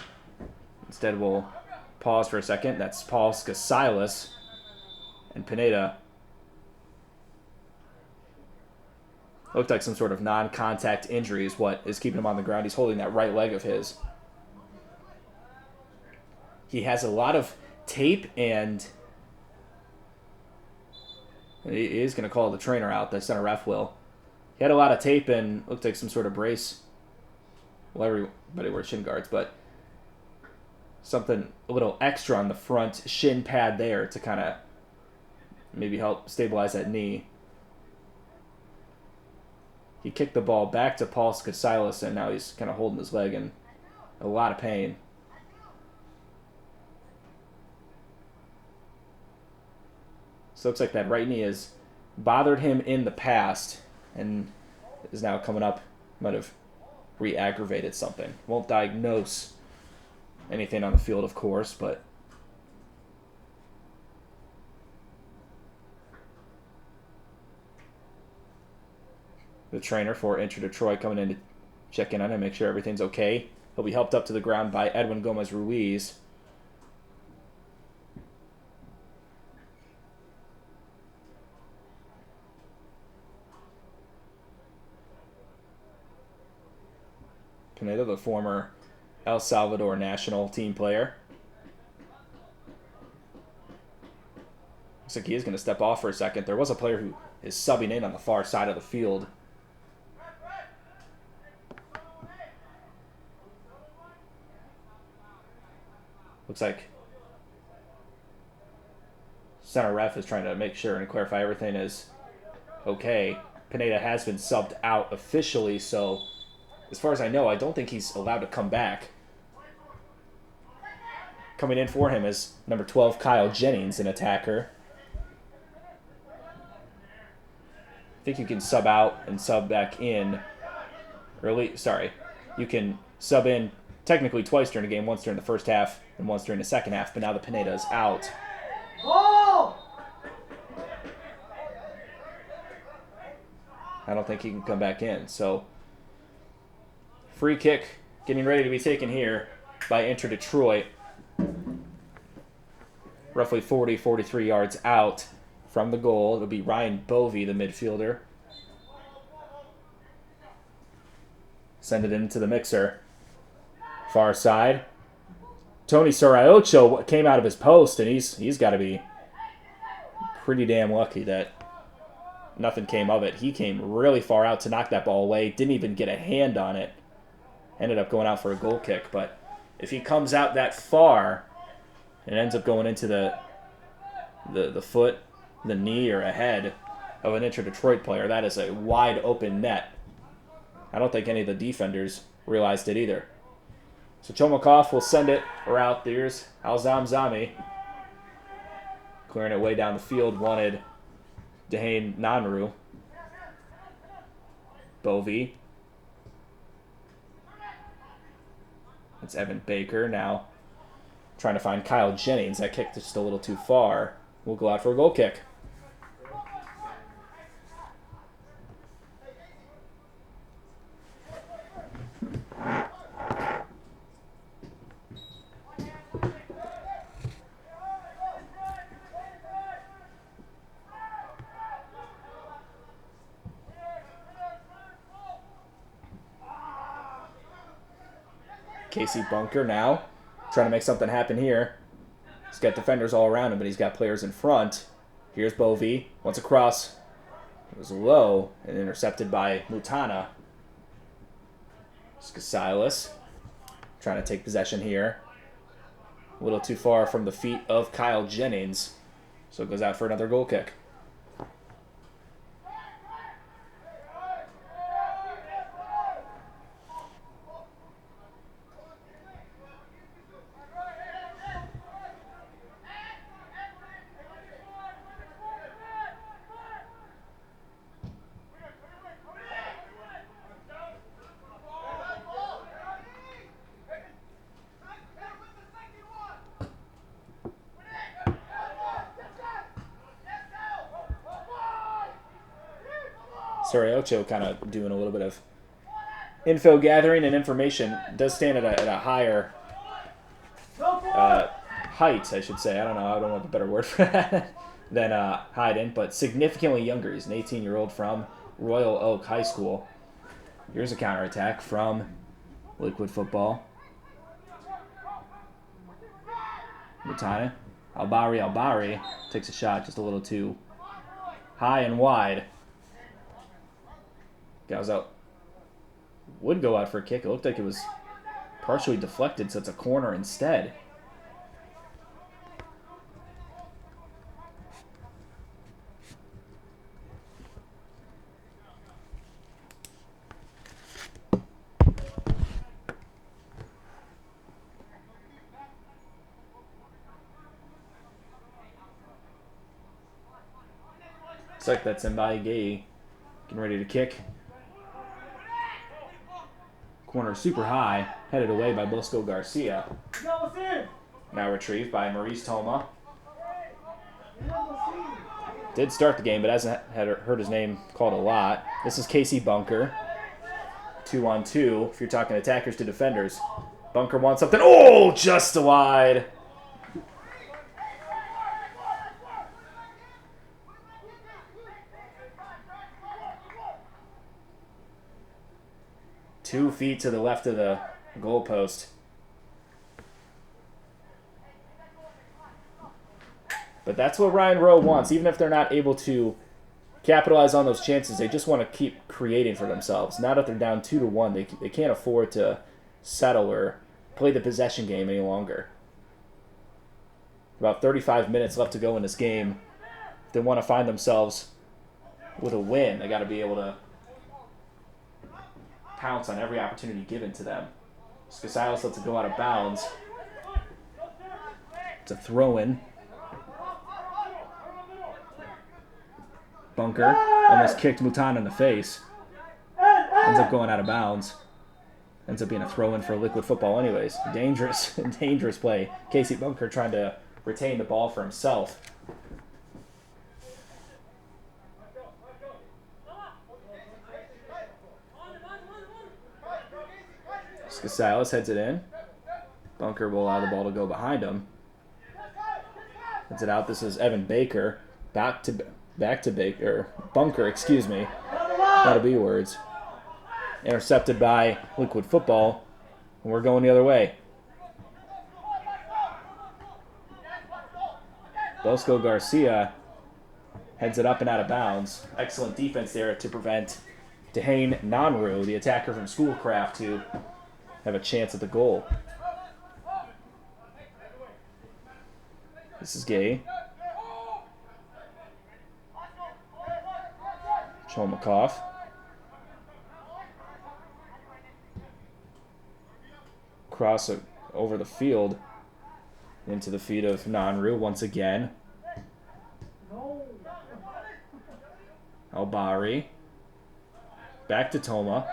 Instead, we'll pause for a second. That's Paul Skasilis. And Pineda looked like some sort of non-contact injury is what is keeping him on the ground. He's holding that right leg of his. He has a lot of tape, and he is going to call the trainer out. The center ref will. He had a lot of tape and looked like some sort of brace. Well, everybody wears shin guards, but something a little extra on the front shin pad there to kind of maybe help stabilize that knee. He kicked the ball back to Paul Skasilis, and now he's kind of holding his leg in a lot of pain. So it looks like that right knee has bothered him in the past and is now coming up, might have re-aggravated something. Won't diagnose anything on the field, of course, but the trainer for Inter Detroit coming in to check in on him, make sure everything's okay. He'll be helped up to the ground by Edwin Gomez Ruiz. Pineda, the former El Salvador national team player. Looks like he is going to step off for a second. There was a player who is subbing in on the far side of the field. Looks like center ref is trying to make sure and clarify everything is okay. Pineda has been subbed out officially, so as far as I know, I don't think he's allowed to come back. Coming in for him is number 12, Kyle Jennings, an attacker. I think you can sub out and sub back in early. Sorry. You can sub in technically twice during a game, once during the first half and once during the second half, but now the Pineda is out. Oh! I don't think he can come back in, so free kick getting ready to be taken here by Inter Detroit. Roughly 43 yards out from the goal. It'll be Ryan Bovey, the midfielder. Send it into the mixer. Far side. Tony Sarayocho came out of his post, and he's got to be pretty damn lucky that nothing came of it. He came really far out to knock that ball away. Didn't even get a hand on it. Ended up going out for a goal kick. But if he comes out that far and ends up going into the foot, the knee, or a head of an Inter-Detroit player, that is a wide open net. I don't think any of the defenders realized it either. So Chomokov will send it around. There's Al-Zamzami. Clearing it way down the field, wanted Dehane Nanru. Bovee. It's Evan Baker now trying to find Kyle Jennings. That kicked just a little too far. We'll go out for a goal kick. Casey Bunker now trying to make something happen here. He's got defenders all around him, but he's got players in front. Here's Bovee. Once across. It was low and intercepted by Mutana. Skasilis trying to take possession here. A little too far from the feet of Kyle Jennings. So it goes out for another goal kick. Sariocho kind of doing a little bit of info gathering and information. Does stand at a higher height, I should say. I don't know what the better word for that than Hayden, but significantly younger. He's an 18-year-old from Royal Oak High School. Here's a counterattack from Liquid Football. Mutane. Albari takes a shot just a little too high and wide. Goes out. Would go out for a kick. It looked like it was partially deflected, so it's a corner instead. Looks like that's Mbaye Gay getting ready to kick. Corner super high, headed away by Bosco Garcia. Now retrieved by Maurice Toma. Did start the game, but hasn't heard his name called a lot. This is Casey Bunker. 2-on-2, if you're talking attackers to defenders. Bunker wants something. Oh, just wide. Two feet to the left of the goalpost. But that's what Ryan Rowe wants. Even if they're not able to capitalize on those chances, they just want to keep creating for themselves. Now that they're down 2-1, they can't afford to settle or play the possession game any longer. About 35 minutes left to go in this game. If they want to find themselves with a win, they got to be able to pounce on every opportunity given to them. Skasilis lets it go out of bounds. It's a throw-in. Bunker almost kicked Mutana in the face. Ends up going out of bounds. Ends up being a throw-in for Liquid Football anyways. Dangerous play. Casey Bunker trying to retain the ball for himself. Skasilis heads it in. Bunker will allow the ball to go behind him. Heads it out. This is Evan Baker. Back to Baker. Bunker, excuse me. That'll be words. Intercepted by Liquid Football. And we're going the other way. Bosco Garcia heads it up and out of bounds. Excellent defense there to prevent Dehane Nanru, the attacker from Schoolcraft, to have a chance at the goal. This is Gay. Cholmakov. Cross over the field into the feet of Nanru once again. Albari. Back to Toma.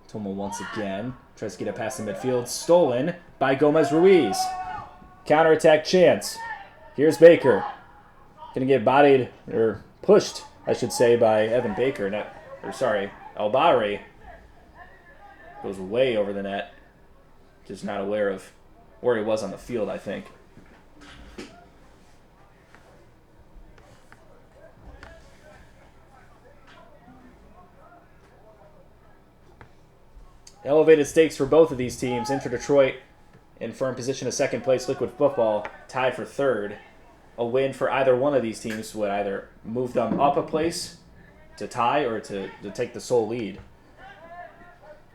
Toma once again tries to get it past the midfield. Stolen by Gomez Ruiz. Counterattack chance. Here's Baker. Gonna get bodied, or pushed, I should say, by Evan Baker. Albari. Goes way over the net. Just not aware of where he was on the field, I think. Elevated stakes for both of these teams. Inter Detroit in firm position of second place. Liquid Football tied for third. A win for either one of these teams would either move them up a place to tie or to take the sole lead.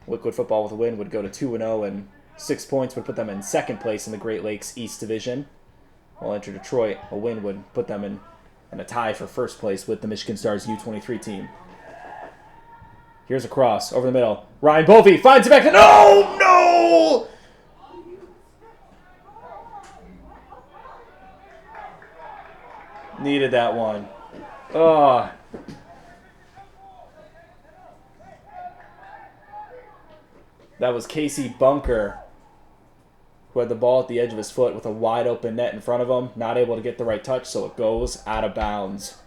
Liquid Football with a win would go to 2-0, and 6 points would put them in second place in the Great Lakes East Division. While Inter Detroit, a win would put them in a tie for first place with the Michigan Stars U23 team. Here's a cross over the middle. Ryan Bovey finds it back to... No! Needed that one. Oh. That was Casey Bunker, who had the ball at the edge of his foot with a wide open net in front of him. Not able to get the right touch, so it goes out of bounds.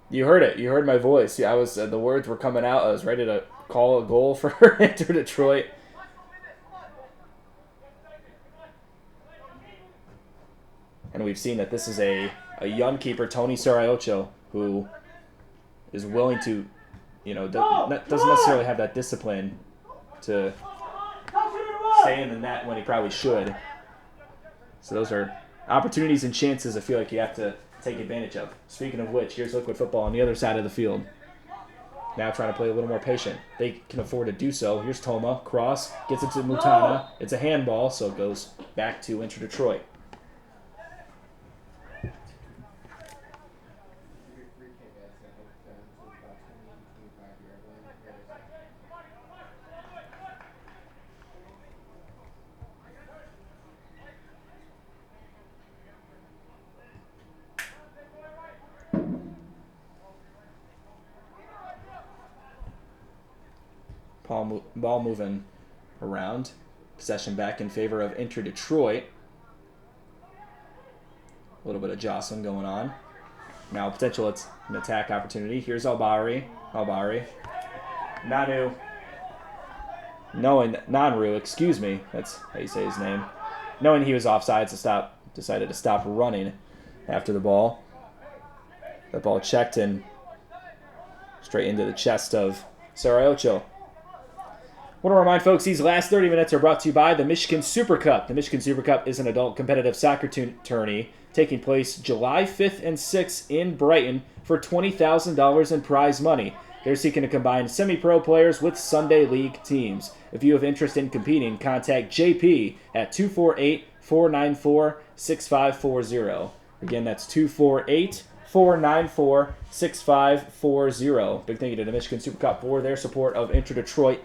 You heard it. You heard my voice. Yeah, the words were coming out. I was ready to call a goal for Inter Detroit. And we've seen that this is a young keeper, Tony Sarayocho, who is willing to, doesn't necessarily have that discipline to stay in the net when he probably should. So those are opportunities and chances I feel like you have to take advantage of. Speaking of which, here's Liquid Football on the other side of the field. Now trying to play a little more patient. They can afford to do so. Here's Toma. Cross. Gets it to Mutana. It's a handball, so it goes back to Inter Detroit. Ball moving around. Possession back in favor of Inter Detroit. A little bit of jostling going on. Now potential it's an attack opportunity. Here's Albari. Nanru, excuse me. That's how you say his name. Knowing he was offside, decided to stop running after the ball. The ball checked and straight into the chest of Sarayocho. I want to remind folks, these last 30 minutes are brought to you by the Michigan Super Cup. The Michigan Super Cup is an adult competitive soccer tourney taking place July 5th and 6th in Brighton for $20,000 in prize money. They're seeking to combine semi-pro players with Sunday League teams. If you have interest in competing, contact JP at 248-494-6540. Again, that's 248-494-6540. Big thank you to the Michigan Super Cup for their support of Inter Detroit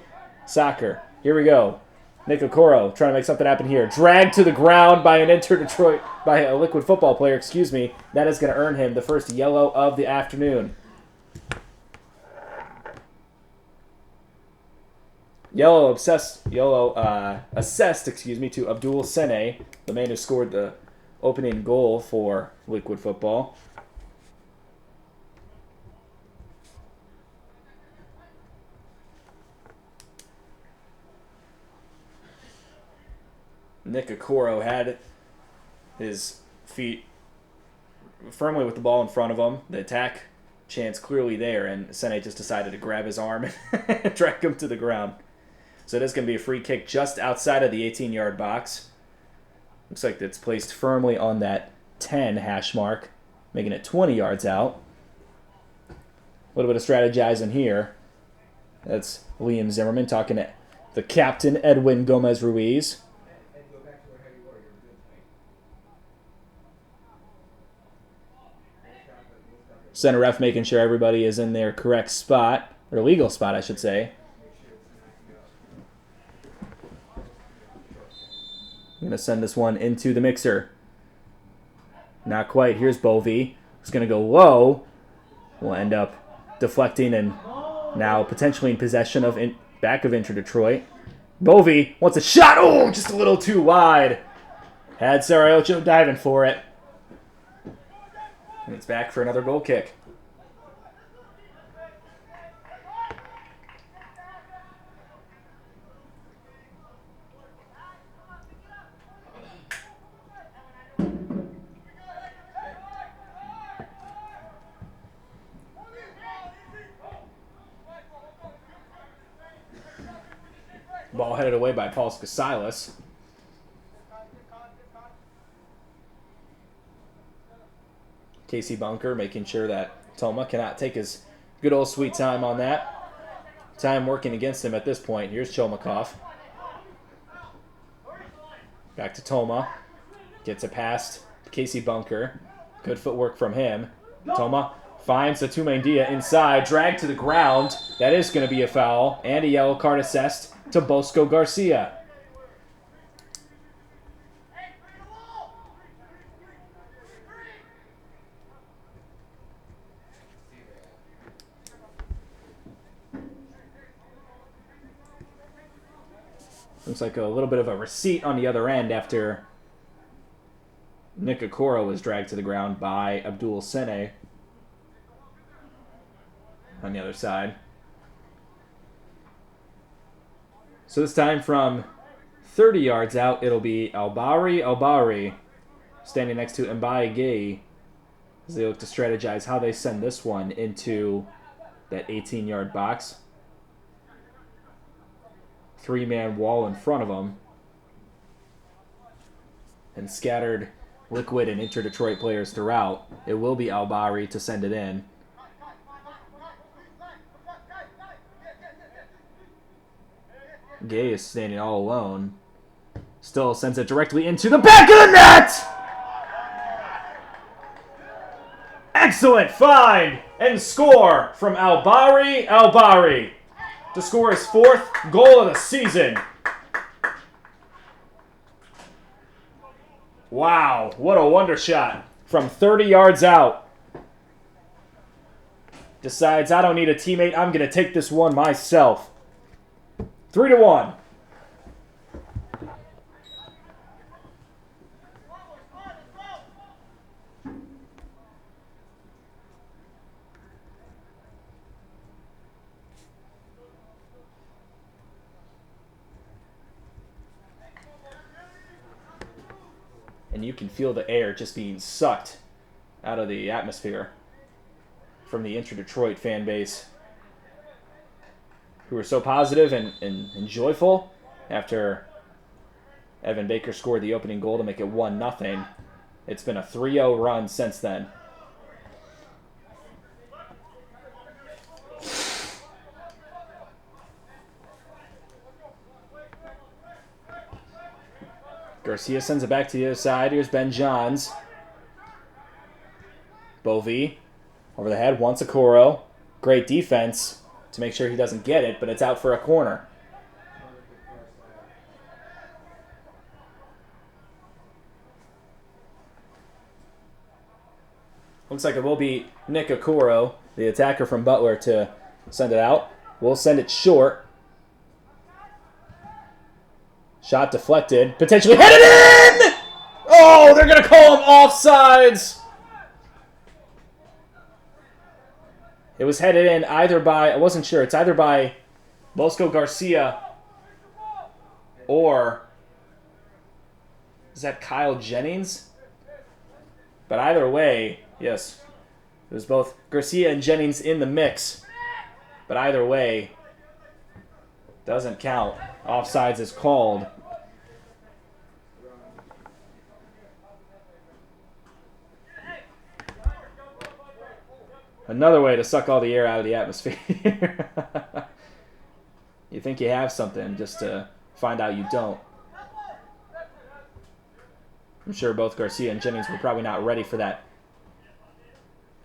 Soccer. Here we go. Nick Okoro trying to make something happen here. Dragged to the ground by a Liquid Football player, excuse me. That is going to earn him the first yellow of the afternoon. Yellow assessed, to Abdul Sene, the man who scored the opening goal for Liquid Football. Nick Okoro had his feet firmly with the ball in front of him. The attack chance clearly there, and Sene just decided to grab his arm and drag him to the ground. So it is going to be a free kick just outside of the 18-yard box. Looks like it's placed firmly on that 10 hash mark, making it 20 yards out. A little bit of strategizing here. That's Liam Zimmerman talking to the captain, Edwin Gomez-Ruiz. Center ref making sure everybody is in their correct spot, or legal spot, I should say. I'm going to send this one into the mixer. Not quite. Here's Bovee. He's going to go low. Will end up deflecting and now potentially in possession of back of Inter Detroit. Bovee wants a shot. Oh, just a little too wide. Had Sarayocho diving for it. And it's back for another goal kick. Ball headed away by Paul Skasilas. Casey Bunker making sure that Toma cannot take his good old sweet time on that. Time working against him at this point. Here's Chomikov. Back to Toma. Gets it past Casey Bunker. Good footwork from him. Toma finds the Tumendia inside. Dragged to the ground. That is going to be a foul. And a yellow card assessed to Bosco Garcia. Looks like a little bit of a receipt on the other end after Nick Okoro was dragged to the ground by Abdul Sene on the other side. So this time from 30 yards out, it'll be Albari standing next to Mbaye Gueye as they look to strategize how they send this one into that 18-yard box. Three-man wall in front of them. And scattered Liquid and Inter Detroit players throughout. It will be Albari to send it in. Gay is standing all alone. Still sends it directly into the back of the net! Excellent find and score from Albari to score his 4th goal of the season. Wow, what a wonder shot from 30 yards out. Decides, I don't need a teammate, I'm going to take this one myself. 3-1. And you can feel the air just being sucked out of the atmosphere from the Inter Detroit fan base, who were so positive and joyful after Evan Baker scored the opening goal to make it 1-0. It's been a 3-0 run since then. Garcia sends it back to the other side. Here's Ben Johns. Bovee over the head, wants Okoro. Great defense to make sure he doesn't get it, but it's out for a corner. Looks like it will be Nick Okoro, the attacker from Butler, to send it out. We'll send it short. Shot deflected. Potentially headed in! Oh, they're going to call him offsides! It was headed in either by, I wasn't sure, it's either by Bosco Garcia or, is that Kyle Jennings? But either way, yes, It was both Garcia and Jennings in the mix. But either way, doesn't count. Offsides is called. Another way to suck all the air out of the atmosphere. You think you have something just to find out you don't. I'm sure both Garcia and Jennings were probably not ready for that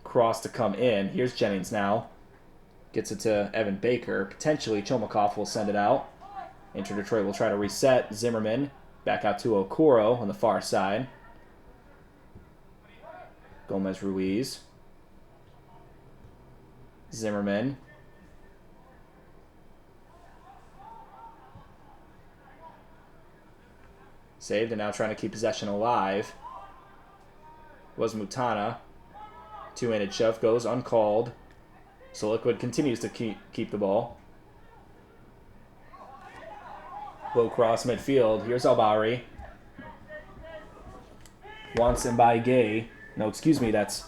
cross to come in. Here's Jennings now. Gets it to Evan Baker. Potentially Chomikov will send it out. Inter Detroit will try to reset. Zimmerman back out to Okoro on the far side. Gomez Ruiz. Zimmerman. Saved and now trying to keep possession alive. Was Mutana. Two-handed shove goes uncalled. So Liquid continues to keep the ball. Low cross midfield. Here's Albari. Wants Mbaye. No, excuse me, that's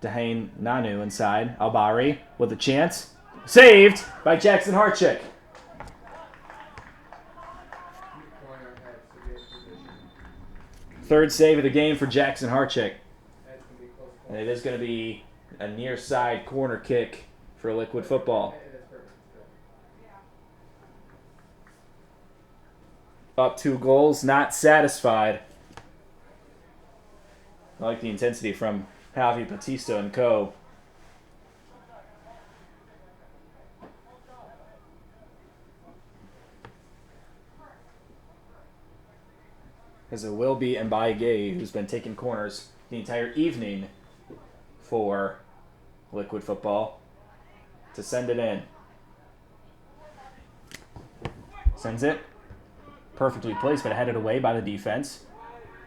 Dehane Nanu inside. Albari with a chance. Saved by Jackson Harchick. Third save of the game for Jackson Harchick. And it is going to be a near side corner kick for Liquid Football. Up 2 goals, not satisfied. I like the intensity from Javi Batista and co. As it will be Mbaye, who's been taking corners the entire evening for Liquid Football, to send it in. Sends it. Perfectly placed, but headed away by the defense.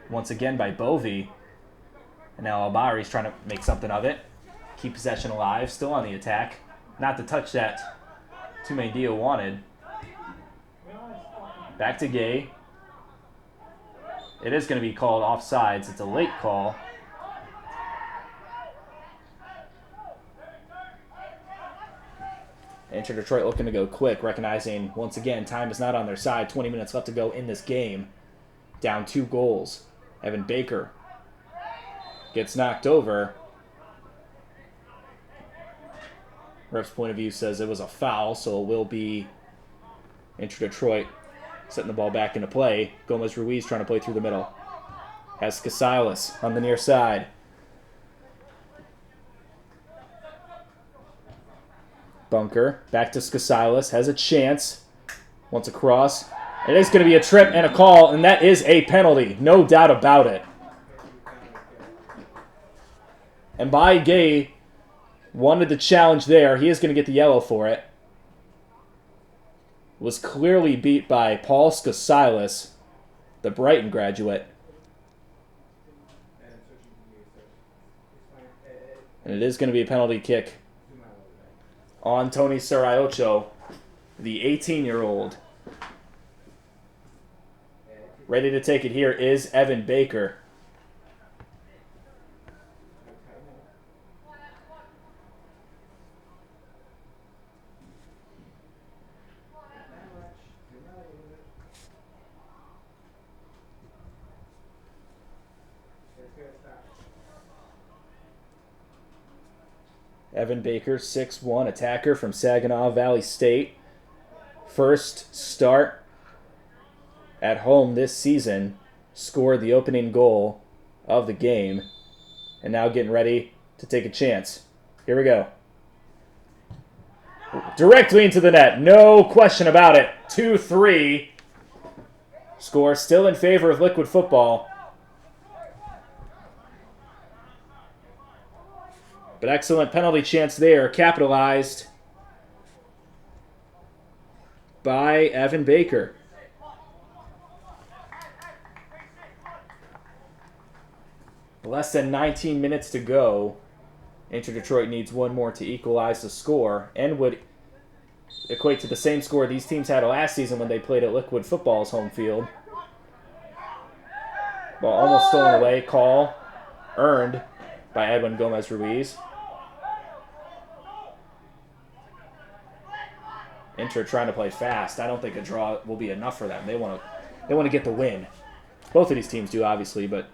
Once again by Bovey. And now Albari's trying to make something of it. Keep possession alive, still on the attack. Not the touch that Tumay wanted. Back to Gay. It is going to be called offsides. It's a late call. Inter Detroit looking to go quick, recognizing, once again, time is not on their side. 20 minutes left to go in this game. Down 2 goals. Evan Baker gets knocked over. Ref's point of view says it was a foul, so it will be Inter Detroit setting the ball back into play. Gomez Ruiz trying to play through the middle. Has Skasilas on the near side. Bunker back to Skasilas. Has a chance. Wants a cross. It is going to be a trip and a call, and that is a penalty. No doubt about it. And Mbaye wanted the challenge there. He is going to get the yellow for it. Was clearly beat by Paul Skasilas, the Brighton graduate. And it is going to be a penalty kick on Tony Sarayocho, the 18-year-old. Ready to take it here is Evan Baker. Evan Baker, 6'1", attacker from Saginaw Valley State. First start at home this season. Scored the opening goal of the game. And now getting ready to take a chance. Here we go. Directly into the net. No question about it. 2-3. Score still in favor of Liquid Football. But excellent penalty chance there, capitalized by Evan Baker. Less than 19 minutes to go. Inter Detroit needs one more to equalize the score and would equate to the same score these teams had last season when they played at Liquid Football's home field. Ball almost stolen away. Call earned by Edwin Gomez Ruiz. Inter trying to play fast. I don't think a draw will be enough for them. They want to get the win. Both of these teams do, obviously, but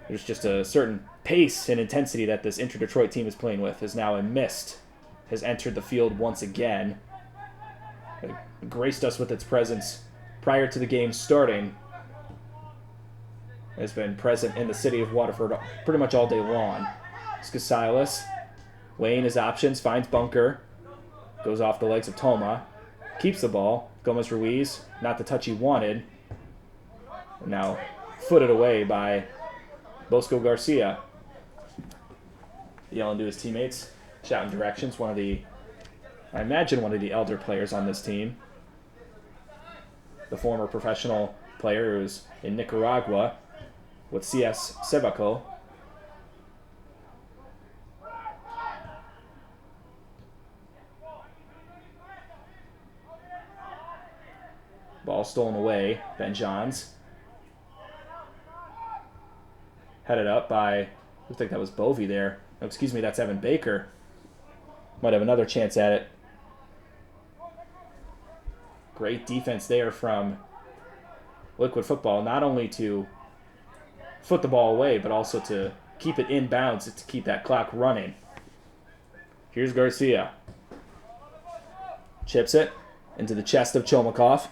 there's just a certain pace and intensity that this Inter Detroit team is playing with. As now a mist has entered the field once again. It graced us with its presence prior to the game starting. Has been present in the city of Waterford pretty much all day long. Skasilis weighing his options, finds Bunker. Goes off the legs of Toma. Keeps the ball. Gomez Ruiz, not the touch he wanted. And now footed away by Bosco Garcia. Yelling to his teammates, shouting directions. I imagine one of the elder players on this team. The former professional player who's in Nicaragua with CS Sebaco. Ball stolen away. Ben Johns. Headed up by, looks like that was Bovey there. Oh, excuse me, that's Evan Baker. Might have another chance at it. Great defense there from Liquid Football, not only to foot the ball away, but also to keep it in bounds to keep that clock running. Here's Garcia. Chips it into the chest of Chomikov.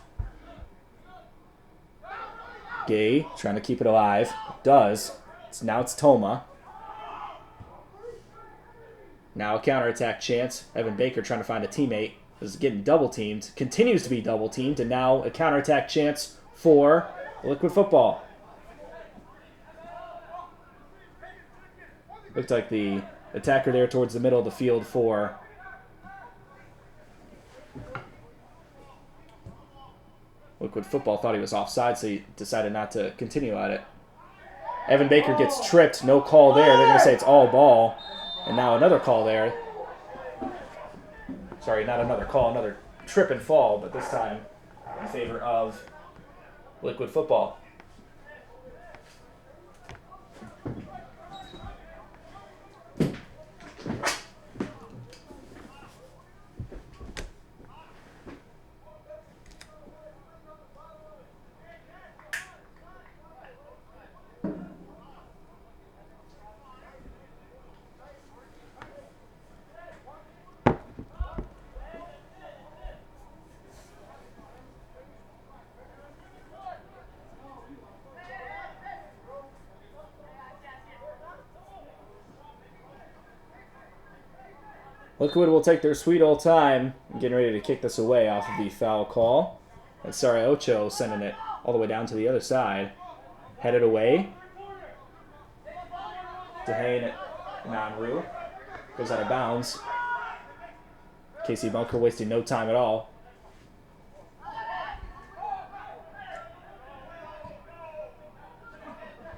Gay trying to keep it alive. Does. Now it's Toma. Now a counterattack chance. Evan Baker trying to find a teammate. Is getting double teamed. Continues to be double teamed. And now a counterattack chance for Liquid Football. Looked like the attacker there towards the middle of the field for Liquid Football thought he was offside, so he decided not to continue at it. Evan Baker gets tripped. No call there. They're going to say it's all ball. And now another call there. Sorry, not another call. Another trip and fall, but this time in favor of Liquid Football. Liquid will take their sweet old time getting ready to kick this away off of the foul call. And sorry, Ocho sending it all the way down to the other side. Headed away. DeHane Nanru goes out of bounds. Casey Bunker wasting no time at all.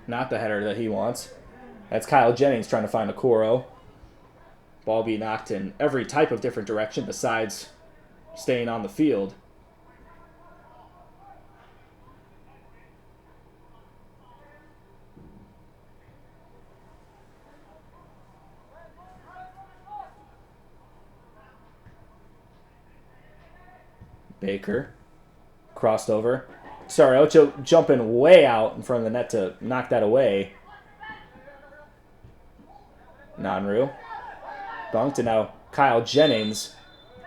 Not the header that he wants. That's Kyle Jennings trying to find Okoro. Ball being knocked in every type of different direction besides staying on the field. Baker crossed over. Sorry, Ocho jumping way out in front of the net to knock that away. Nanru. Bunked, and now Kyle Jennings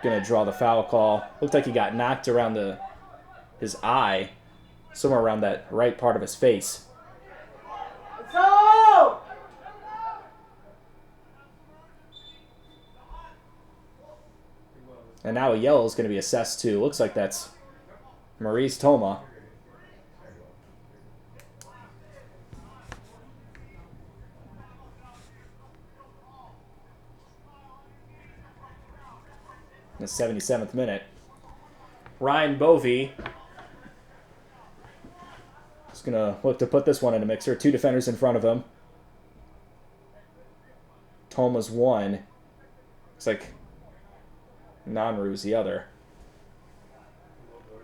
going to draw the foul call. Looked like he got knocked around his eye, somewhere around that right part of his face. And now a yellow is going to be assessed too. Looks like that's Maurice Toma. In the 77th minute. Ryan Bovey is going to look to put this one in a mixer. Two defenders in front of him. Toma's one. Looks like Nanru's the other.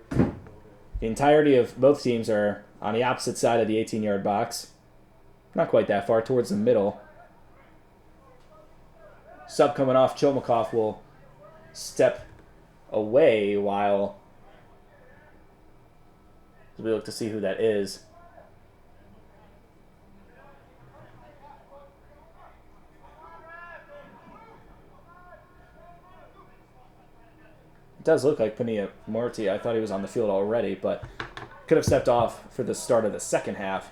The entirety of both teams are on the opposite side of the 18-yard box. Not quite that far, towards the middle. sub coming off, Chomikov will step away while we look to see who that is. It does look like Pania Morty. I thought he was on the field already, but could have stepped off for the start of the second half.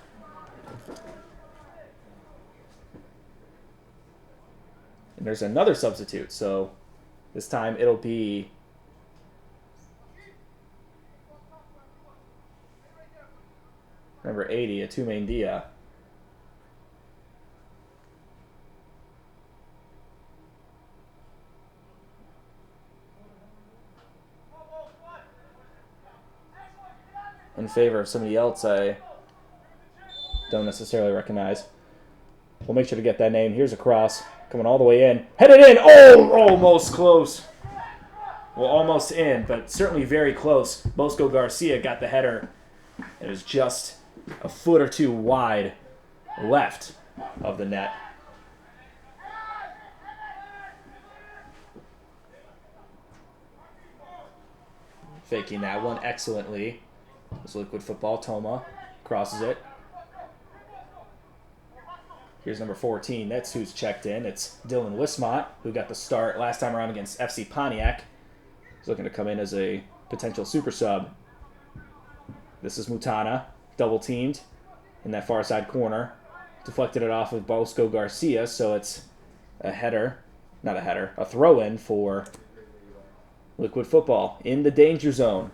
And there's another substitute, so this time it'll be number 80, Atume Ndia. In favor of somebody else I don't necessarily recognize. We'll make sure to get that name. Here's a cross coming all the way in. Headed in! Oh, almost close. Well, almost in, but certainly very close. Bosco Garcia got the header. It was just a foot or two wide left of the net. Faking that one excellently. This Liquid Football. Toma crosses it. Here's number 14. That's who's checked in. It's Dylan Wismott, who got the start last time around against FC Pontiac. He's looking to come in as a potential super sub. This is Mutana, double teamed in that far side corner. Deflected it off of Bosco Garcia, so it's a header. Not a header, a throw-in for Liquid Football in the danger zone.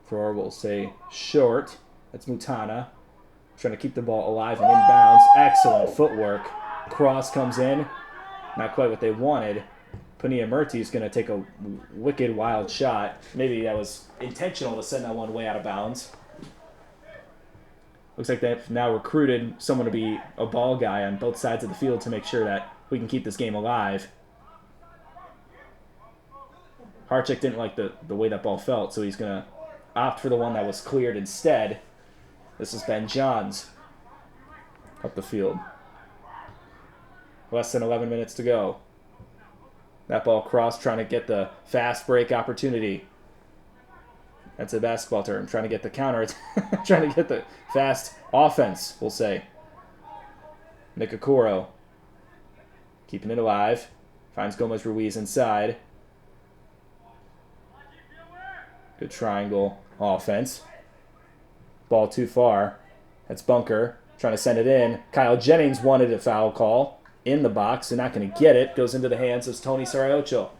Thrower will say short. That's Mutana. Trying to keep the ball alive and inbounds. Excellent footwork. Cross comes in. Not quite what they wanted. Pania Murti is going to take a wicked wild shot. Maybe that was intentional to send that one way out of bounds. Looks like they've now recruited someone to be a ball guy on both sides of the field to make sure that we can keep this game alive. Harchik didn't like the way that ball felt, so he's going to opt for the one that was cleared instead. This is Ben Johns up the field. Less than 11 minutes to go. That ball crossed, trying to get the fast break opportunity. That's a basketball term. Trying to get the counter. Trying to get the fast offense, we'll say. Nikokoro. Keeping it alive. Finds Gomez Ruiz inside. Good triangle offense. Ball too far. That's Bunker trying to send it in. Kyle Jennings wanted a foul call in the box. They're not going to get it. Goes into the hands of Tony Sarayocho.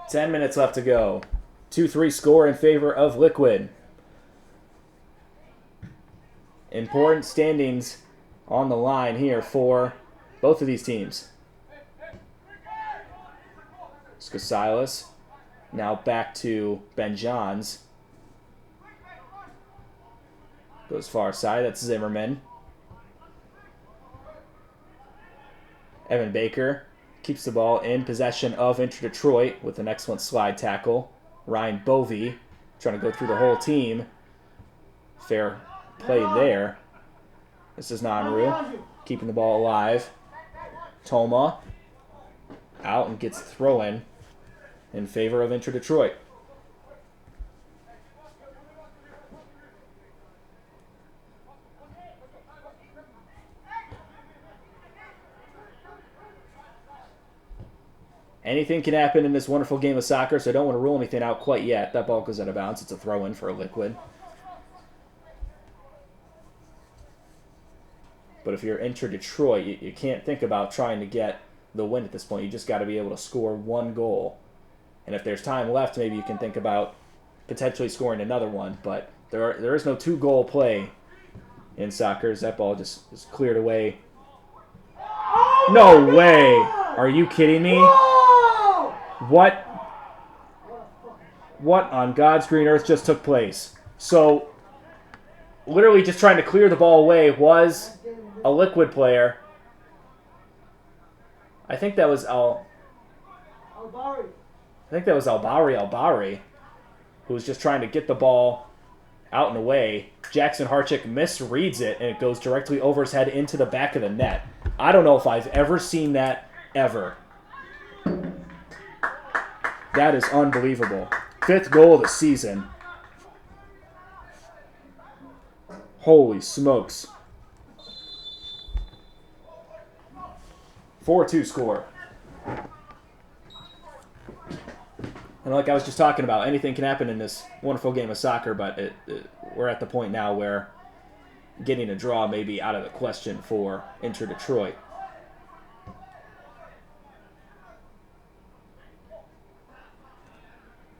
Ten minutes left to go. 2-3 score in favor of Liquid. Important standings on the line here for both of these teams. Skosilas now back to Ben Johns. Goes far side. That's Zimmerman. Evan Baker keeps the ball in possession of Inter Detroit with an excellent slide tackle. Ryan Bovey trying to go through the whole team. Fair play there. This is Nanru keeping the ball alive. Toma out and gets thrown in favor of Inter Detroit. Anything can happen in this wonderful game of soccer, so I don't want to rule anything out quite yet. That ball goes out of bounds. It's a throw-in for a Liquid. But if you're Inter Detroit, you can't think about trying to get the win at this point. You just got to be able to score one goal. And if there's time left, maybe you can think about potentially scoring another one. But there is no two-goal play in soccer. That ball just is cleared away. No way! Are you kidding me? What on God's green earth just took place? So, literally just trying to clear the ball away was a Liquid player. I think that was Albari, who was just trying to get the ball out and away. Jackson Harchick misreads it, and it goes directly over his head into the back of the net. I don't know if I've ever seen that, ever. That is unbelievable. 5th goal of the season. Holy smokes. 4-2 score. And like I was just talking about, anything can happen in this wonderful game of soccer, but we're at the point now where getting a draw may be out of the question for Inter Detroit.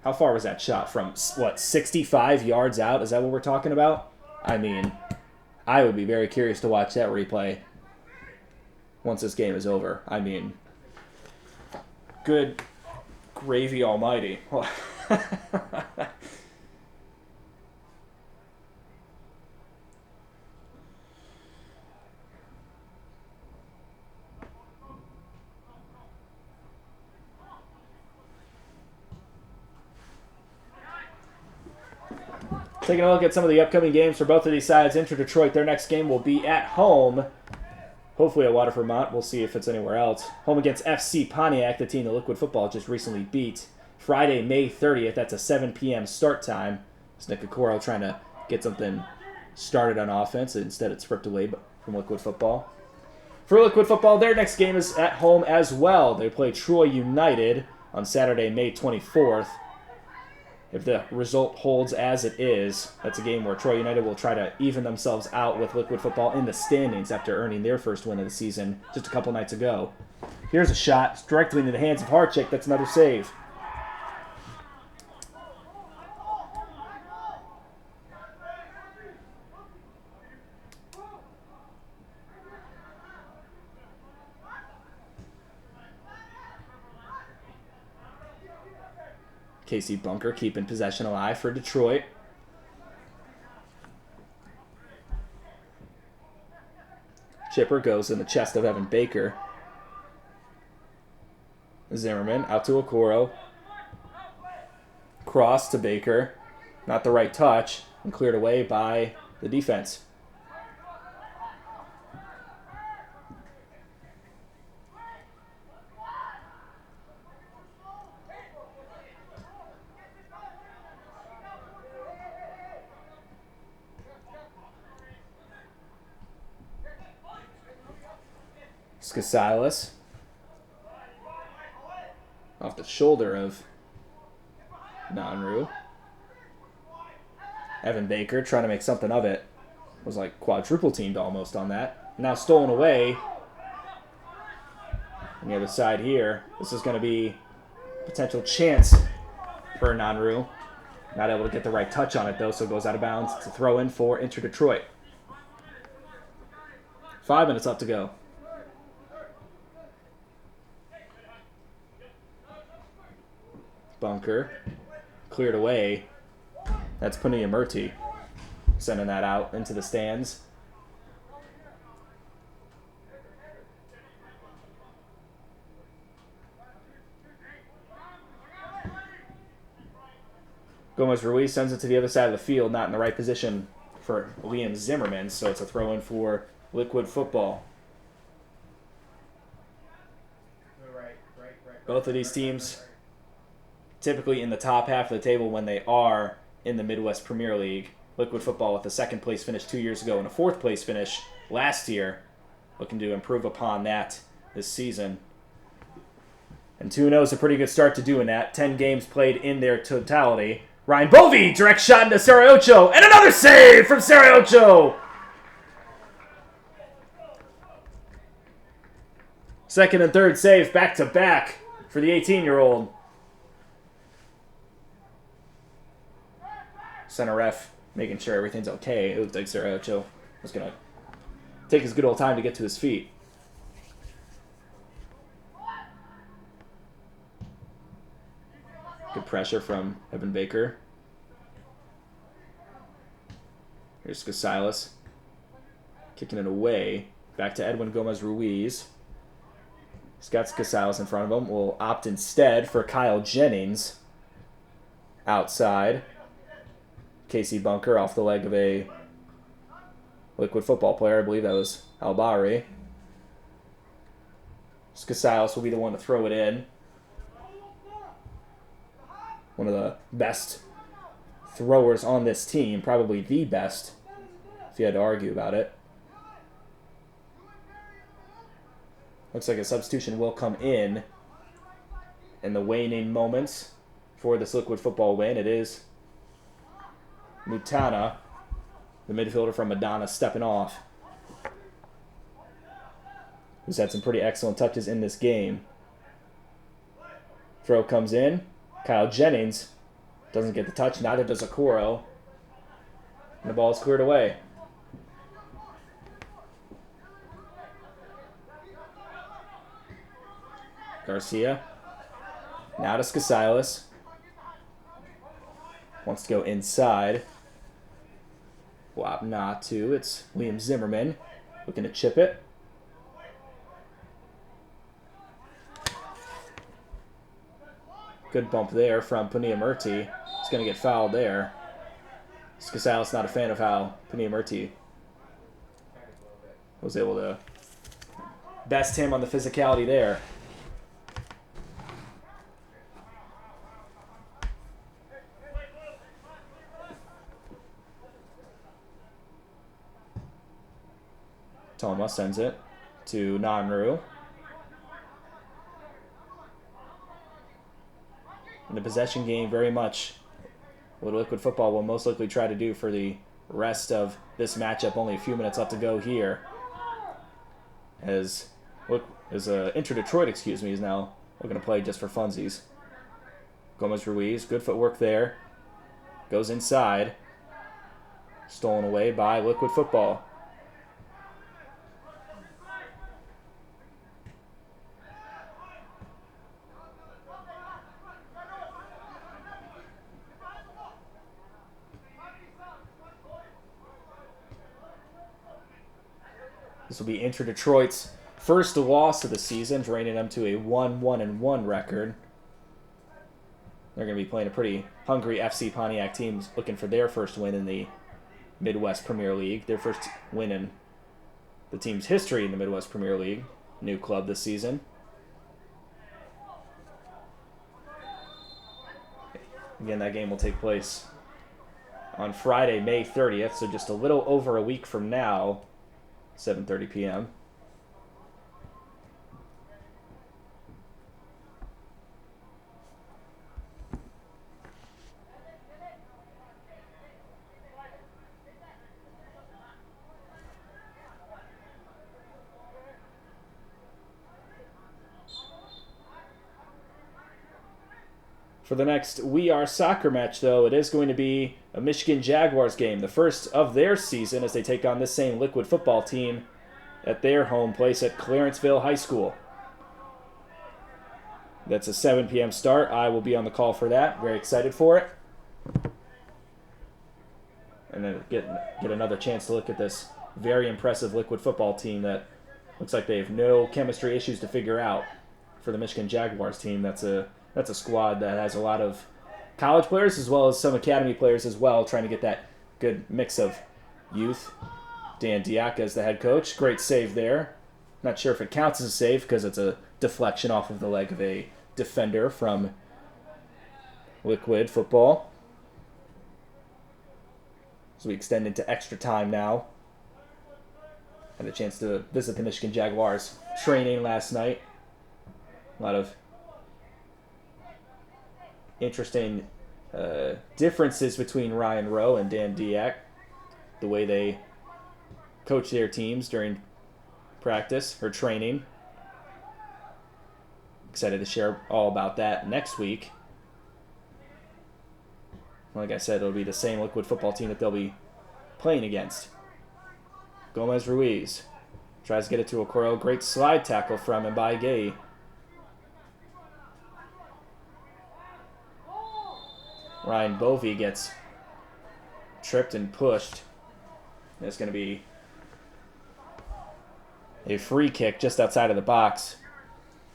How far was that shot from, what, 65 yards out? Is that what we're talking about? I mean, I would be very curious to watch that replay once this game is over. I mean, good gravy almighty. Taking a look at some of the upcoming games for both of these sides. Inter Detroit, their next game will be at home. Hopefully at Waterford Mont. We'll see if it's anywhere else. Home against FC Pontiac, the team that Liquid Football just recently beat. Friday, May 30th. That's a 7 p.m. start time. It's Nick Okoro trying to get something started on offense. Instead, it's ripped away from Liquid Football. For Liquid Football, their next game is at home as well. They play Troy United on Saturday, May 24th. If the result holds as it is, that's a game where Troy United will try to even themselves out with Liquid Football in the standings after earning their first win of the season just a couple nights ago. Here's a shot directly into the hands of Harchick. That's another save. Casey Bunker keeping possession alive for Detroit. Chipper goes in the chest of Evan Baker. Zimmerman out to Okoro. Cross to Baker. Not the right touch. And cleared away by the defense. Skasilas. Off the shoulder of Nanru. Evan Baker trying to make something of it. Was like quadruple teamed almost on that. Now stolen away. On the other side here. This is going to be a potential chance for Nanru. Not able to get the right touch on it though, so it goes out of bounds. It's a throw in for Inter Detroit. 5 minutes left to go. Bunker. Cleared away. That's Punia Murti. Sending that out into the stands. Gomez Ruiz sends it to the other side of the field, not in the right position for Liam Zimmerman, so it's a throw in for Liquid Football. Both of these teams typically in the top half of the table when they are in the Midwest Premier League. Liquid Football with a second place finish 2 years ago and a fourth place finish last year. Looking to improve upon that this season. And 2-0 is a pretty good start to doing that. 10 games played in their totality. Ryan Bovey, direct shot into Sariocho, and another save from Sariocho! Second and third save back-to-back for the 18-year-old. Center ref making sure everything's okay. It looked like Sariocho was going to take his good old time to get to his feet. Good pressure from Evan Baker. Here's Scasilas. Kicking it away. Back to Edwin Gomez-Ruiz. He's got Scasilas in front of him. Will opt instead for Kyle Jennings. Outside. Casey Bunker off the leg of a Liquid Football player. I believe that was Albari. Scasilas will be the one to throw it in. One of the best throwers on this team. Probably the best, if you had to argue about it. Looks like a substitution will come in the waning moments for this Liquid Football win. It is Mutana, the midfielder from Madonna, stepping off. Who's had some pretty excellent touches in this game. Throw comes in. Kyle Jennings doesn't get the touch. Neither does Okoro. And the ball is cleared away. Garcia. Now to Scasilas. Wants to go inside. Wop not to. It's Liam Zimmerman looking to chip it. Good bump there from Pania Murti. He's going to get fouled there. Scasilas not a fan of how Pania Murti was able to best him on the physicality there. Toma sends it to Nanru. In the possession game, very much what Liquid Football will most likely try to do for the rest of this matchup. Only a few minutes left to go here. As Inter Detroit, is now looking to play just for funsies. Gomez-Ruiz, good footwork there. Goes inside. Stolen away by Liquid Football. This will be Inter Detroit's first loss of the season, draining them to a 1-1-1 record. They're going to be playing a pretty hungry FC Pontiac team looking for their first win in the Midwest Premier League. Their first win in the team's history in the Midwest Premier League. New club this season. Again, that game will take place on Friday, May 30th, so just a little over a week from now. 7:30 p.m. For the next We Are Soccer match, though, it is going to be a Michigan Jaguars game, the first of their season as they take on this same Liquid Football team at their home place at Clarenceville High School. That's a 7 p.m. start. I will be on the call for that. Very excited for it. And then get another chance to look at this very impressive Liquid Football team that looks like they have no chemistry issues to figure out for the Michigan Jaguars team. That's a squad that has a lot of college players as well as some academy players as well, trying to get that good mix of youth. Dan Diaka is the head coach. Great save there. Not sure if it counts as a save because it's a deflection off of the leg of a defender from Liquid Football. So we extend into extra time now. Had a chance to visit the Michigan Jaguars training last night. A lot of interesting differences between Ryan Rowe and Dan Diak. The way they coach their teams during practice or training. Excited to share all about that next week. Like I said, it'll be the same Liquid Football team that they'll be playing against. Gomez-Ruiz tries to get it to Okoro. Great slide tackle from Mbaye. Ryan Bovey gets tripped and pushed There's going to be a free kick just outside of the box.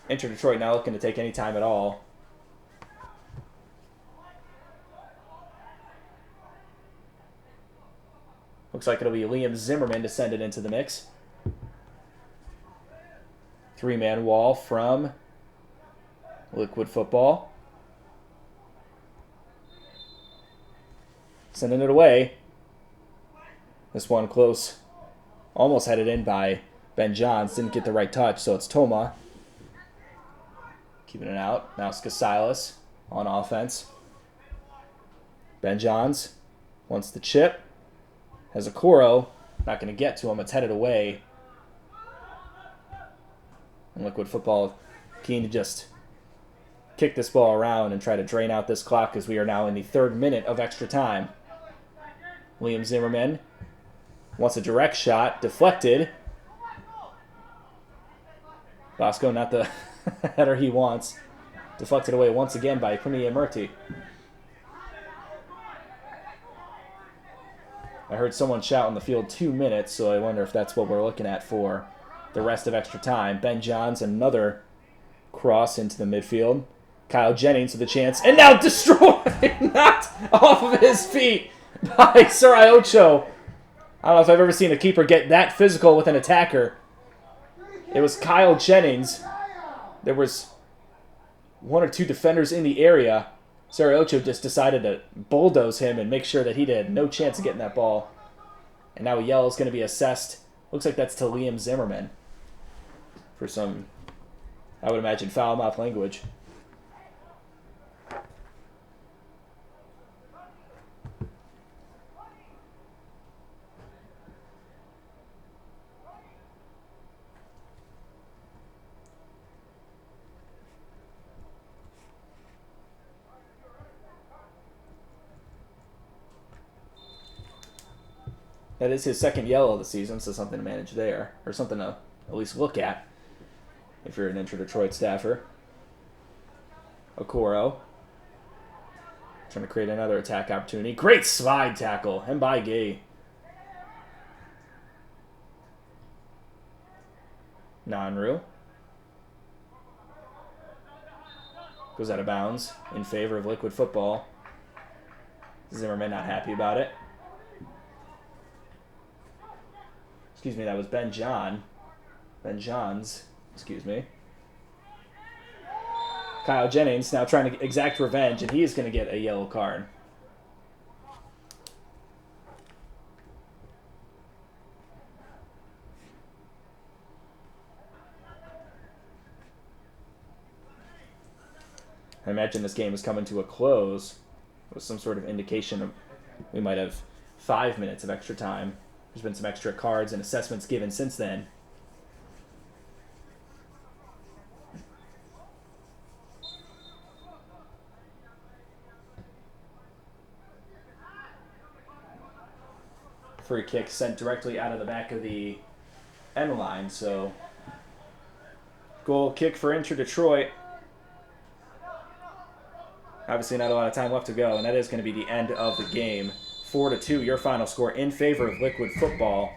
Inter Detroit not looking to take any time at all. Looks like it'll be Liam Zimmerman to send it into the mix. 3-man wall from Liquid Football. Sending it away. This one close. Almost headed in by Ben Johns. Didn't get the right touch, so it's Toma. Keeping it out. Now Skasilas on offense. Ben Johns wants the chip. Has Okoro. Not going to get to him. It's headed away. And Liquid Football keen to just kick this ball around and try to drain out this clock as we are now in the 3rd minute of extra time. Liam Zimmerman wants a direct shot. Deflected. Bosco, not the header he wants. Deflected away once again by Puniya Murti. I heard someone shout on the field 2 minutes, so I wonder if that's what we're looking at for the rest of extra time. Ben Johns, another cross into the midfield. Kyle Jennings with a chance, and now destroyed, knocked off of his feet by Sarai Ocho. I don't know if I've ever seen a keeper get that physical with an attacker. It was Kyle Jennings. There was 1 or 2 defenders in the area. Sarai Ocho just decided to bulldoze him and make sure that he had no chance of getting that ball. And now a yellow is going to be assessed. Looks like that's to Liam Zimmerman. For some, I would imagine, foul-mouth language. That is his 2nd yellow of the season, so something to manage there. Or something to at least look at if you're an Inter Detroit staffer. Okoro. Trying to create another attack opportunity. Great slide tackle. And by Gay. Nanru. Goes out of bounds in favor of Liquid Football. Zimmerman not happy about it. Excuse me, that was Ben Johns, excuse me. Kyle Jennings now trying to exact revenge, and he is going to get a yellow card. I imagine this game is coming to a close with some sort of indication of we might have 5 minutes of extra time. There's been some extra cards and assessments given since then. Free kick sent directly out of the back of the end line, so goal kick for Inter Detroit. Obviously not a lot of time left to go, and that is going to be the end of the game. 4-2, your final score in favor of Liquid Football.